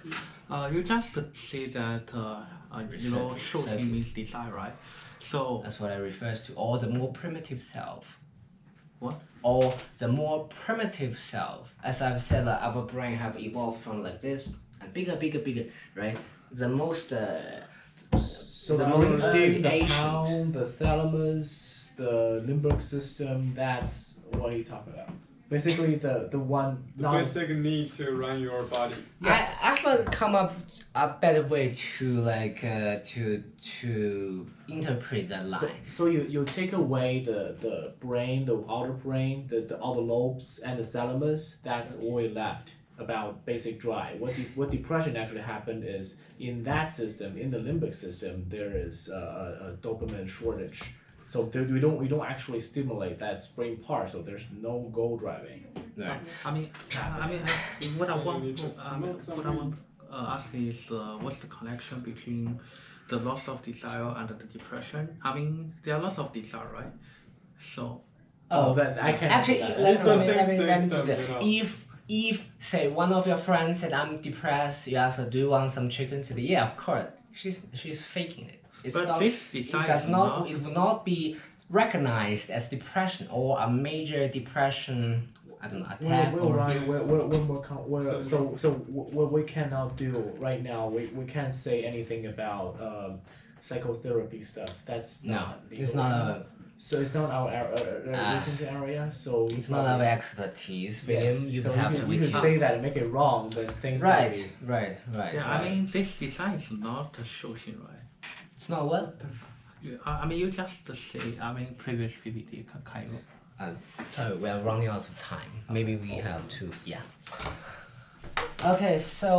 S2: you just say that
S1: Circuit.
S2: 兽性 means desire, right? So
S1: That's what I refers to, or the more primitive self.
S2: what?
S1: Or the more primitive self. As I've said, our brain have evolved from like this, and bigger, right? The most,
S6: So
S1: the
S6: the
S1: most
S6: instinct, the
S1: ancient.
S6: pound, the thalamus, the limbic system, that's what you talk about. Basically, the one
S3: The
S6: non
S3: basic need to run your body.
S1: I could come up a better way to like to interpret that
S6: So,
S1: line.
S6: so you take away the brain, the outer brain, the all the lobes and the thalamus. That's all we left about basic drive. What depression actually happened is in that system, in the limbic system, there is a dopamine shortage. So there, we don't actually stimulate that brain part. So there's no goal driving.
S1: Right.
S2: What I want,
S3: You need to smoke some
S2: what I want ask is what's the connection between the loss of desire and the depression? I mean, there are lots of desire, right? So
S6: Oh, that I can
S1: Actually,
S6: answer that.
S1: let
S3: It's the
S1: me
S3: same
S1: do
S3: system,
S1: that.
S3: you know.
S1: If say one of your friends said I'm depressed, you ask her, do you want some chicken today? Yeah, of course. She's faking it. It's
S2: but
S1: not.
S2: this
S1: It
S2: desire
S1: does
S2: is
S1: not. It will not be recognized as depression or a major depression. I don't know, attack.
S6: Well,
S1: or-
S6: Ryan,
S3: So-
S6: so what we cannot do right now, we can't say anything about psychotherapy stuff. That's
S1: No,
S6: not
S1: it's
S6: legal.
S1: not a.
S6: So it's not our research area. So
S1: It's not our expertise, William.
S6: Yes.
S1: You
S6: so
S1: have
S6: you
S1: to
S6: can, you can
S1: wiki.
S6: say that and make it wrong, but things
S1: Right,
S6: can be-
S1: right.
S2: yeah,
S1: right.
S2: I mean this desire is not a social, right?
S1: it's not what.
S2: I mean you just say previous PPT kind of.
S1: Sorry, we're running out of time. Maybe we have to. Yeah. Okay, so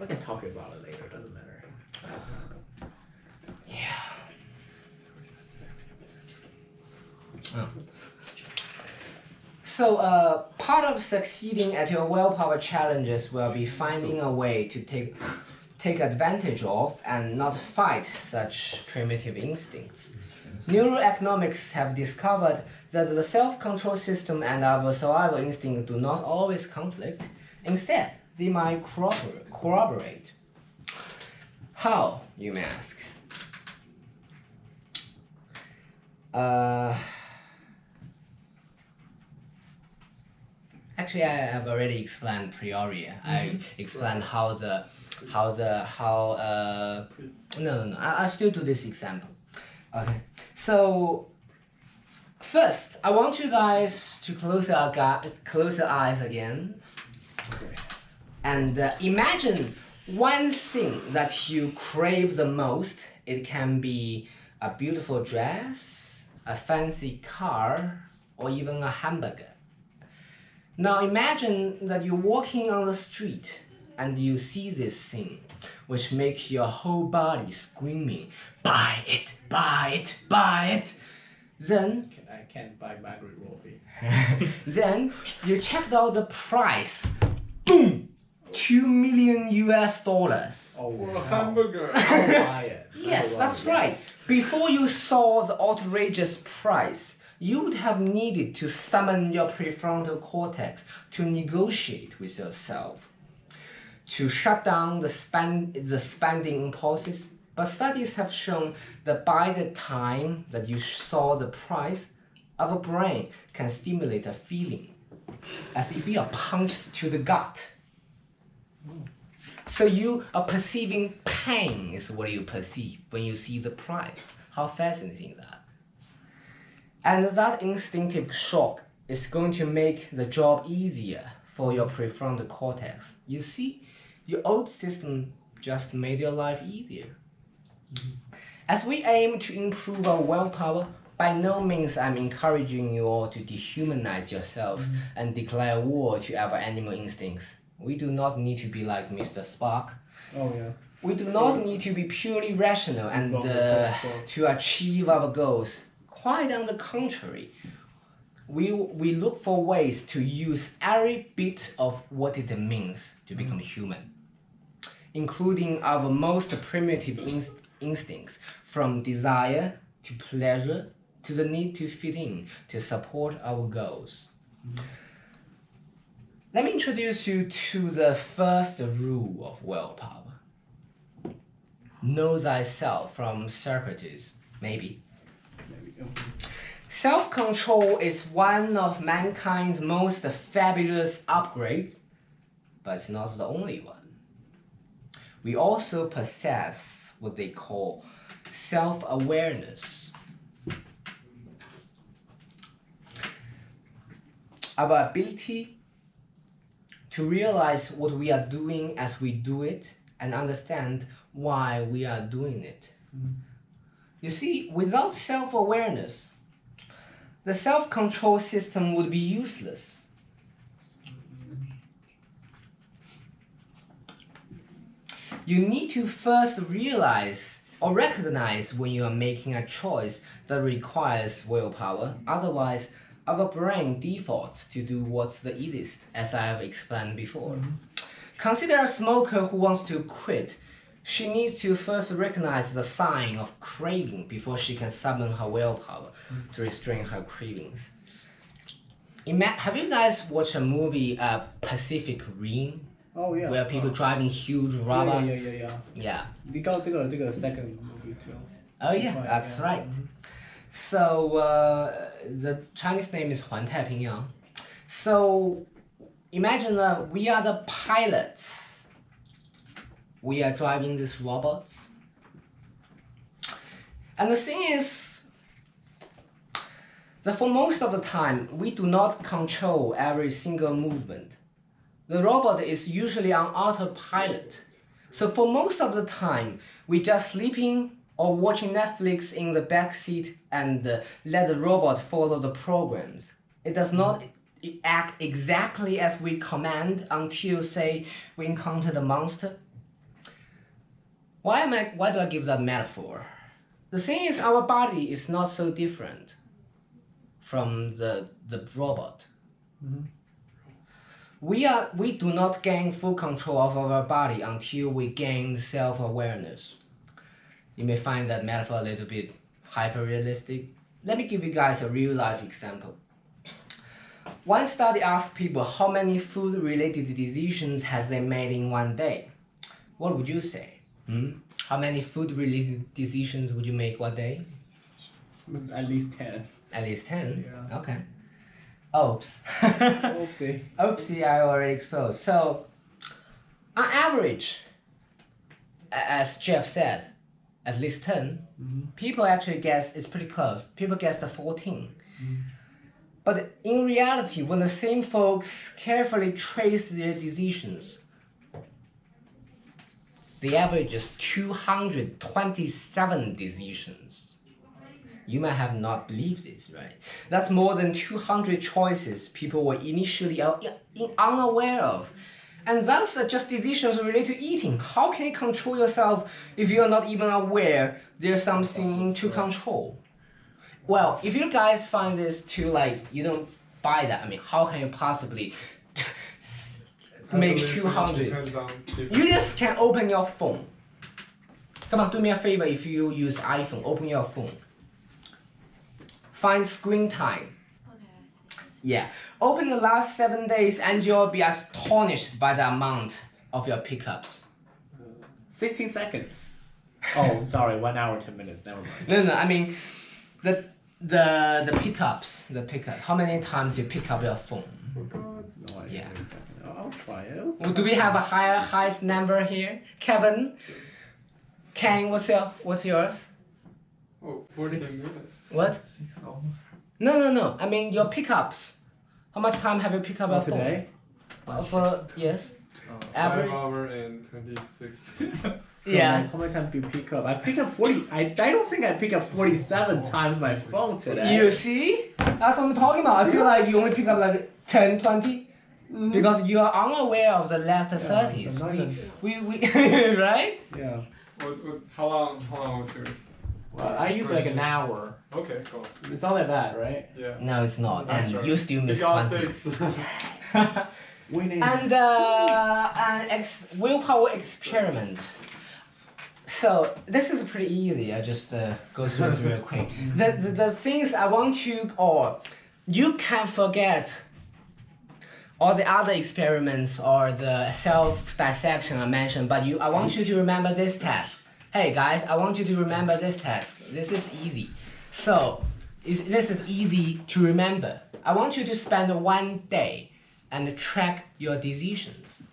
S6: We can talk about it later. Doesn't matter.
S1: So, part of succeeding at your willpower challenges will be finding a way to take advantage of and not fight such primitive instincts. Neuroeconomics have discovered that the self-control system and our survival instinct do not always conflict. Instead, they might corroborate. How, you may ask? Actually, I have already explained priori. I explained how no. I still do this example. Okay. So first, I want you guys to close your eyes again, and imagine one thing that you crave the most. It can be a beautiful dress, a fancy car, or even a hamburger. Now imagine that you're walking on the street and you see this thing, which makes your whole body screaming, buy it, buy it, buy it. Then
S6: I can't buy Margaret Robbie.
S1: then you checked out the price. Boom! $2 million US.
S6: Oh,
S3: For a hamburger.
S6: I'll buy it.
S1: Yes,
S6: I'll
S1: that's
S6: buy it.
S1: right. Before you saw the outrageous price, you would have needed to summon your prefrontal cortex to negotiate with yourself, to shut down the spending impulses. But studies have shown that by the time that you saw the price, our brain can stimulate a feeling, as if you are punched to the gut. So you are perceiving pain is what you perceive when you see the price. How fascinating that. And that instinctive shock is going to make the job easier for your prefrontal cortex. You see, your old system just made your life easier. As we aim to improve our willpower, by no means I'm encouraging you all to dehumanize yourselves and declare war to our animal instincts. We do not need to be like Mr. Spock.
S6: Oh yeah.
S1: We do not need to be purely rational and to achieve our goals. Quite on the contrary, we look for ways to use every bit of what it means to become human, including our most primitive instincts, from desire to pleasure to the need to fit in to support our goals. Let me introduce you to the first rule of willpower. Know thyself, from Socrates, maybe. Self-control is one of mankind's most fabulous upgrades, but it's not the only one. We also possess what they call self-awareness. Our ability to realize what we are doing as we do it and understand why we are doing it. You see, without self-awareness, the self-control system would be useless. You need to first realize or recognize when you are making a choice that requires willpower. Otherwise, our brain defaults to do what's the easiest, as I have explained before. Consider a smoker who wants to quit. She needs to first recognize the sign of craving before she can summon her willpower to restrain her cravings. Have you guys watched a movie, Pacific Rim?
S6: Oh yeah.
S1: Where people driving huge robots? Yeah.
S6: They got the second movie too.
S1: Oh yeah, that's right. So the Chinese name is 环太平洋. So imagine that we are the pilots. We are driving these robots. And the thing is that for most of the time, we do not control every single movement. The robot is usually on autopilot. So for most of the time, we just sleeping or watching Netflix in the back seat and let the robot follow the programs. It does not act exactly as we command until, say, we encounter the monster. Why do I give that metaphor? The thing is, our body is not so different from the robot. We do not gain full control of our body until we gain self-awareness. You may find that metaphor a little bit hyper-realistic. Let me give you guys a real-life example. One study asked people how many food-related decisions has they made in one day. What would you say? How many food-related decisions would you make one day?
S6: At least 10.
S1: At least 10?
S6: Yeah.
S1: Okay. Oops.
S6: Oopsie.
S1: Oopsie, I already exposed. So, on average, as Jeff said, at least 10, people actually guess it's pretty close. People guess the 14. But in reality, when the same folks carefully trace their decisions, the average is 227 decisions. You might have not believed this, right? That's more than 200 choices people were initially unaware of. And thus are just decisions related to eating. How can you control yourself if you're not even aware there's something to control? Well, if you guys find this too like, you don't buy that, I mean, how can you possibly make 200? You just can open your phone. Come on, do me a favor if you use iPhone, open your phone. Find screen time.
S8: Okay, I see.
S1: Yeah, open the last 7 days and you'll be astonished by the amount of your pickups.
S6: 16 seconds. Oh, sorry, 1 hour, 10 minutes, never mind.
S1: No, I mean, the pickups, how many times you pick up your phone?
S6: Oh God, no idea.
S1: Yeah.
S6: Wait a second. I'll try it.
S1: Well, do we have a highest number here? Kevin? Ken, what's yours?
S3: Oh, 14 minutes.
S1: What? No. I mean your pickups. How much time have you picked up your phone?
S6: Today?
S1: For yes.
S3: 5
S1: Average.
S3: hours and 26.
S1: Yeah.
S6: How many times do you pick up? I pick up 40. I don't think I pick up 47 times my phone today.
S1: You see? That's what I'm talking about. I feel like you only pick up like 10, 20. Because you are unaware of the left 30s.
S6: I'm not
S1: We right?
S6: Yeah.
S3: How long was your?
S6: Well, I use like an hour.
S3: Okay, cool.
S6: It's not that bad, right?
S3: Yeah.
S1: No, it's not.
S3: That's
S1: And
S3: right.
S1: you still miss
S3: You got
S1: 20.
S3: 6.
S6: Winning.
S1: And willpower experiment. So this is pretty easy. I just go through this real quick. The things I want you, or you can forget all the other experiments or the self-dissection I mentioned, but I want you to remember this task. Hey guys, I want you to remember this task. This is easy. So this is easy to remember. I want you to spend 1 day and track your decisions.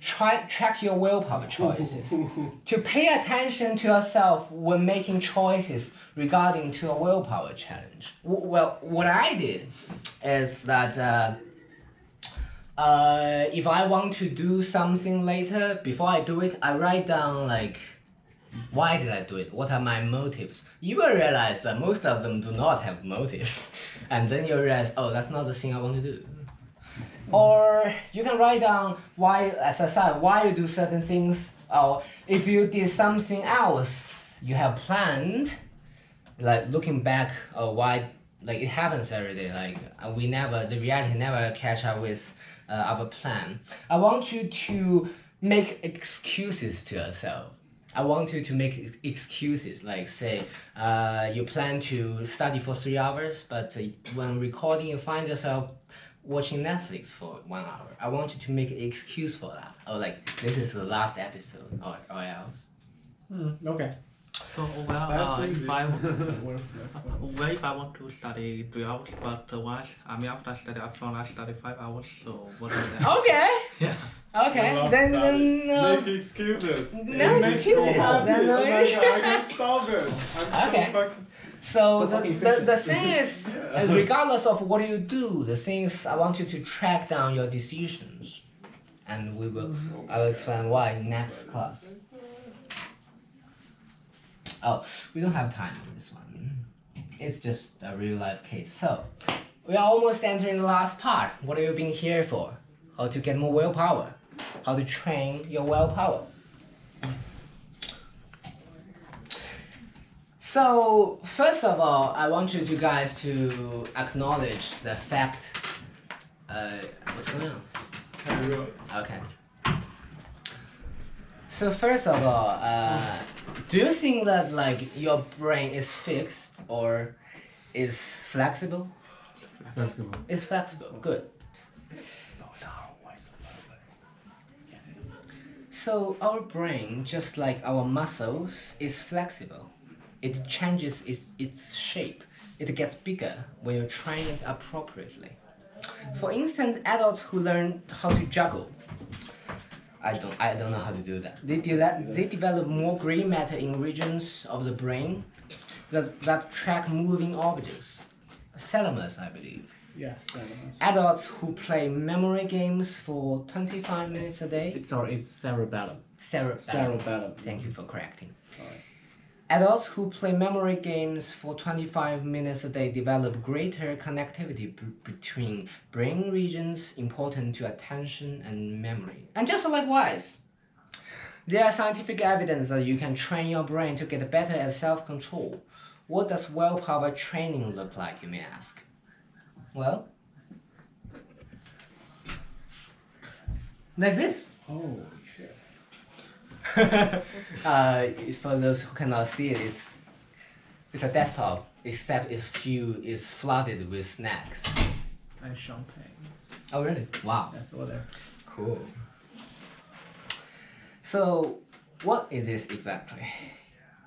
S1: Track your willpower choices. To pay attention to yourself when making choices regarding to a willpower challenge. Well, what I did is that if I want to do something later, before I do it, I write down like, why did I do it? What are my motives? You will realize that most of them do not have motives. And then you realize, oh, that's not the thing I want to do. Or you can write down why, as I said, why you do certain things. Or if you did something else you have planned, like looking back, why, like it happens every day. Like the reality never catch up with our plan. I want you to make excuses to yourself. I want you to make excuses, like say, you plan to study for 3 hours, but when recording you find yourself watching Netflix for 1 hour. I want you to make an excuse for that. Or like, this is the last episode, or else.
S6: Okay.
S2: So well,
S3: That's
S2: if
S3: easy.
S2: I if I want to study 3 hours, but once after I study, I found I study 5 hours. So what is that?
S1: Okay.
S2: Yeah.
S1: Okay.
S3: Love
S1: Then
S3: Make excuses.
S1: No
S3: It makes
S1: excuses.
S3: you happy.
S1: Then no
S3: Oh my God, I can stop it. I'm
S1: Okay.
S3: so fucking.
S1: So
S6: fucking
S1: the thing is, regardless of what you do, the thing is I want you to track down your decisions, and I will explain why in next class. Oh, we don't have time for this one. It's just a real life case. So we are almost entering the last part. What have you been here for? How to get more willpower? How to train your willpower? So first of all, I want you guys to acknowledge the fact. What's going on? Okay. So first of all, do you think that like your brain is fixed or is flexible?
S5: Flexible.
S1: It's flexible. Good. So our brain, just like our muscles, is flexible. It changes its shape. It gets bigger when you train it appropriately. For instance, adults who learn how to juggle, I don't know how to do that. They develop more gray matter in regions of the brain that track moving objects. Thalamus, I believe.
S6: Yeah.
S1: Adults who play memory games for 25 minutes a day.
S6: It's cerebellum.
S1: Cerebellum.
S6: Cerebellum.
S1: Thank you for correcting.
S6: Sorry.
S1: Adults who play memory games for 25 minutes a day develop greater connectivity between brain regions important to attention and memory. And just likewise, there is scientific evidence that you can train your brain to get better at self-control. What does willpower training look like, you may ask? Well, like this.
S6: Oh shit.
S1: For those who cannot see it, it's a desktop, except it's flooded with snacks.
S2: And champagne.
S1: Oh really? Wow.
S2: That's all there.
S1: Cool. So, what is this exactly?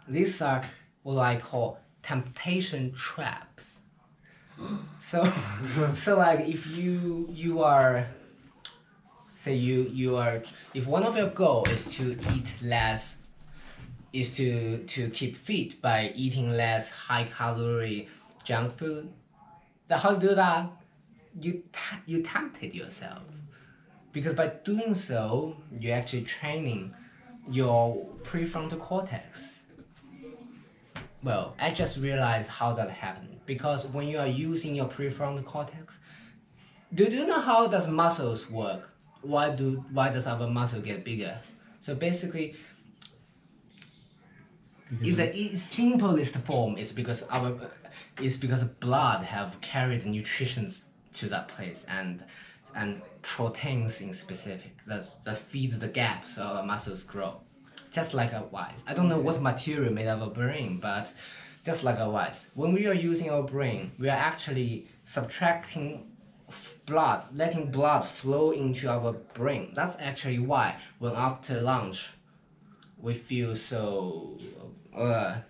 S1: These are what I call temptation traps. So, like if you are, say you are, if one of your goals is to eat less, is to keep fit by eating less high calorie junk food, then how to do that? You tempted yourself. Because by doing so, you're actually training your prefrontal cortex. Well, I just realized how that happened. Because when you are using your prefrontal cortex, do you know how does muscles work? Why does our muscle get bigger? So basically, in the simplest form is because blood have carried nutrition to that place and proteins in specific that feed the gap so our muscles grow. Just like a wise. I don't know what material made of our brain, but just like a wise. When we are using our brain, we are actually subtracting blood, letting blood flow into our brain. That's actually why when after lunch we feel so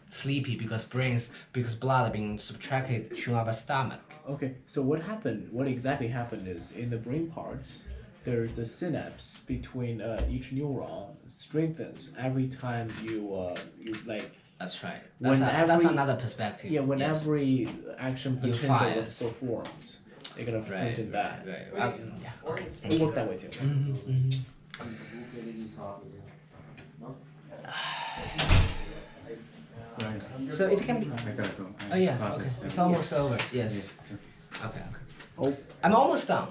S1: sleepy because blood being subtracted to our stomach.
S6: Okay, so what exactly happened is in the brain parts, there's the synapse between each neuron strengthens every time you like.
S1: That's right.
S6: When
S1: That's another perspective.
S6: Yeah, when
S1: yes.
S6: every action
S1: You
S6: potential
S1: fire.
S6: was performs, they're gonna
S1: Right,
S6: strengthen that.
S1: right. Yeah. Okay.
S6: It worked that way too.
S5: Right.
S1: So it can be.
S5: I gotta go.
S1: Oh yeah.
S5: Classes.
S1: Okay. It's almost over. Yes.
S5: Yeah.
S1: Okay.
S6: Oh.
S1: I'm almost done.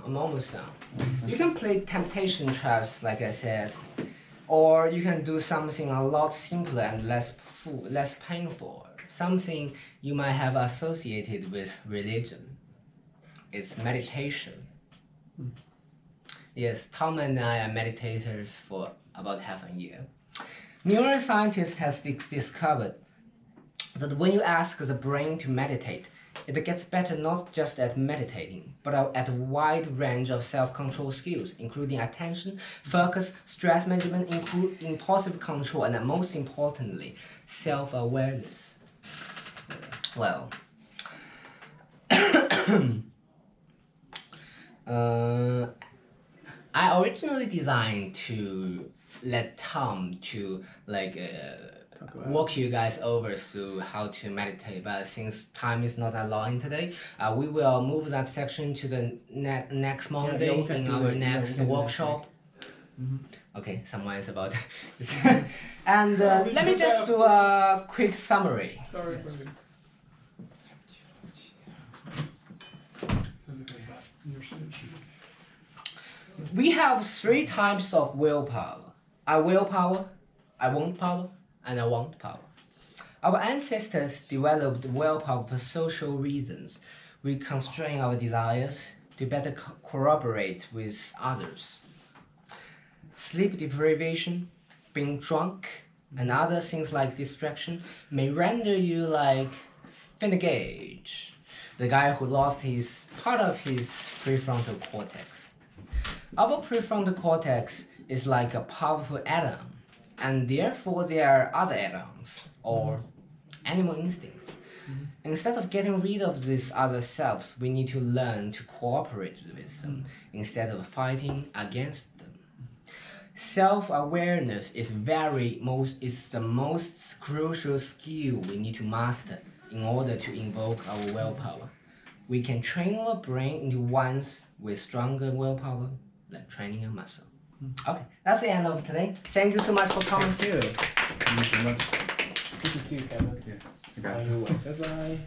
S1: You can play temptation traps, like I said, or you can do something a lot simpler and less painful. Something you might have associated with religion. It's meditation. Yes, Tom and I are meditators for about half a year. Neuroscientists has discovered that when you ask the brain to meditate, it gets better not just at meditating, but at a wide range of self-control skills, including attention, focus, stress management, impulsive control, and most importantly, self-awareness. Well, I originally designed to let Tom to walk you guys over through how to meditate, but since time is not allowing today, we will move that section to the next Monday in our next workshop. Okay, someone is about and let me just do a quick summary.
S3: Sorry for me.
S1: We have 3 types of willpower. I willpower, I want power, and I want power. Our ancestors developed willpower for social reasons. We constrain our desires to better cooperate with others. Sleep deprivation, being drunk, and other things like distraction may render you like Finnegan, the guy who lost part of his prefrontal cortex. Our prefrontal cortex is like a powerful atom, and therefore there are other atoms, or animal instincts. Instead of getting rid of these other selves, we need to learn to cooperate with them instead of fighting against them. Self-awareness is the most crucial skill we need to master in order to invoke our willpower. We can train our brain into ones with stronger willpower, like training a muscle. Okay, that's the end of today. Thank you so much for coming.
S5: Thank you so much.
S6: Good to see you, Kevin.
S5: Yeah. I got
S6: On
S5: it.
S6: your way. Bye bye.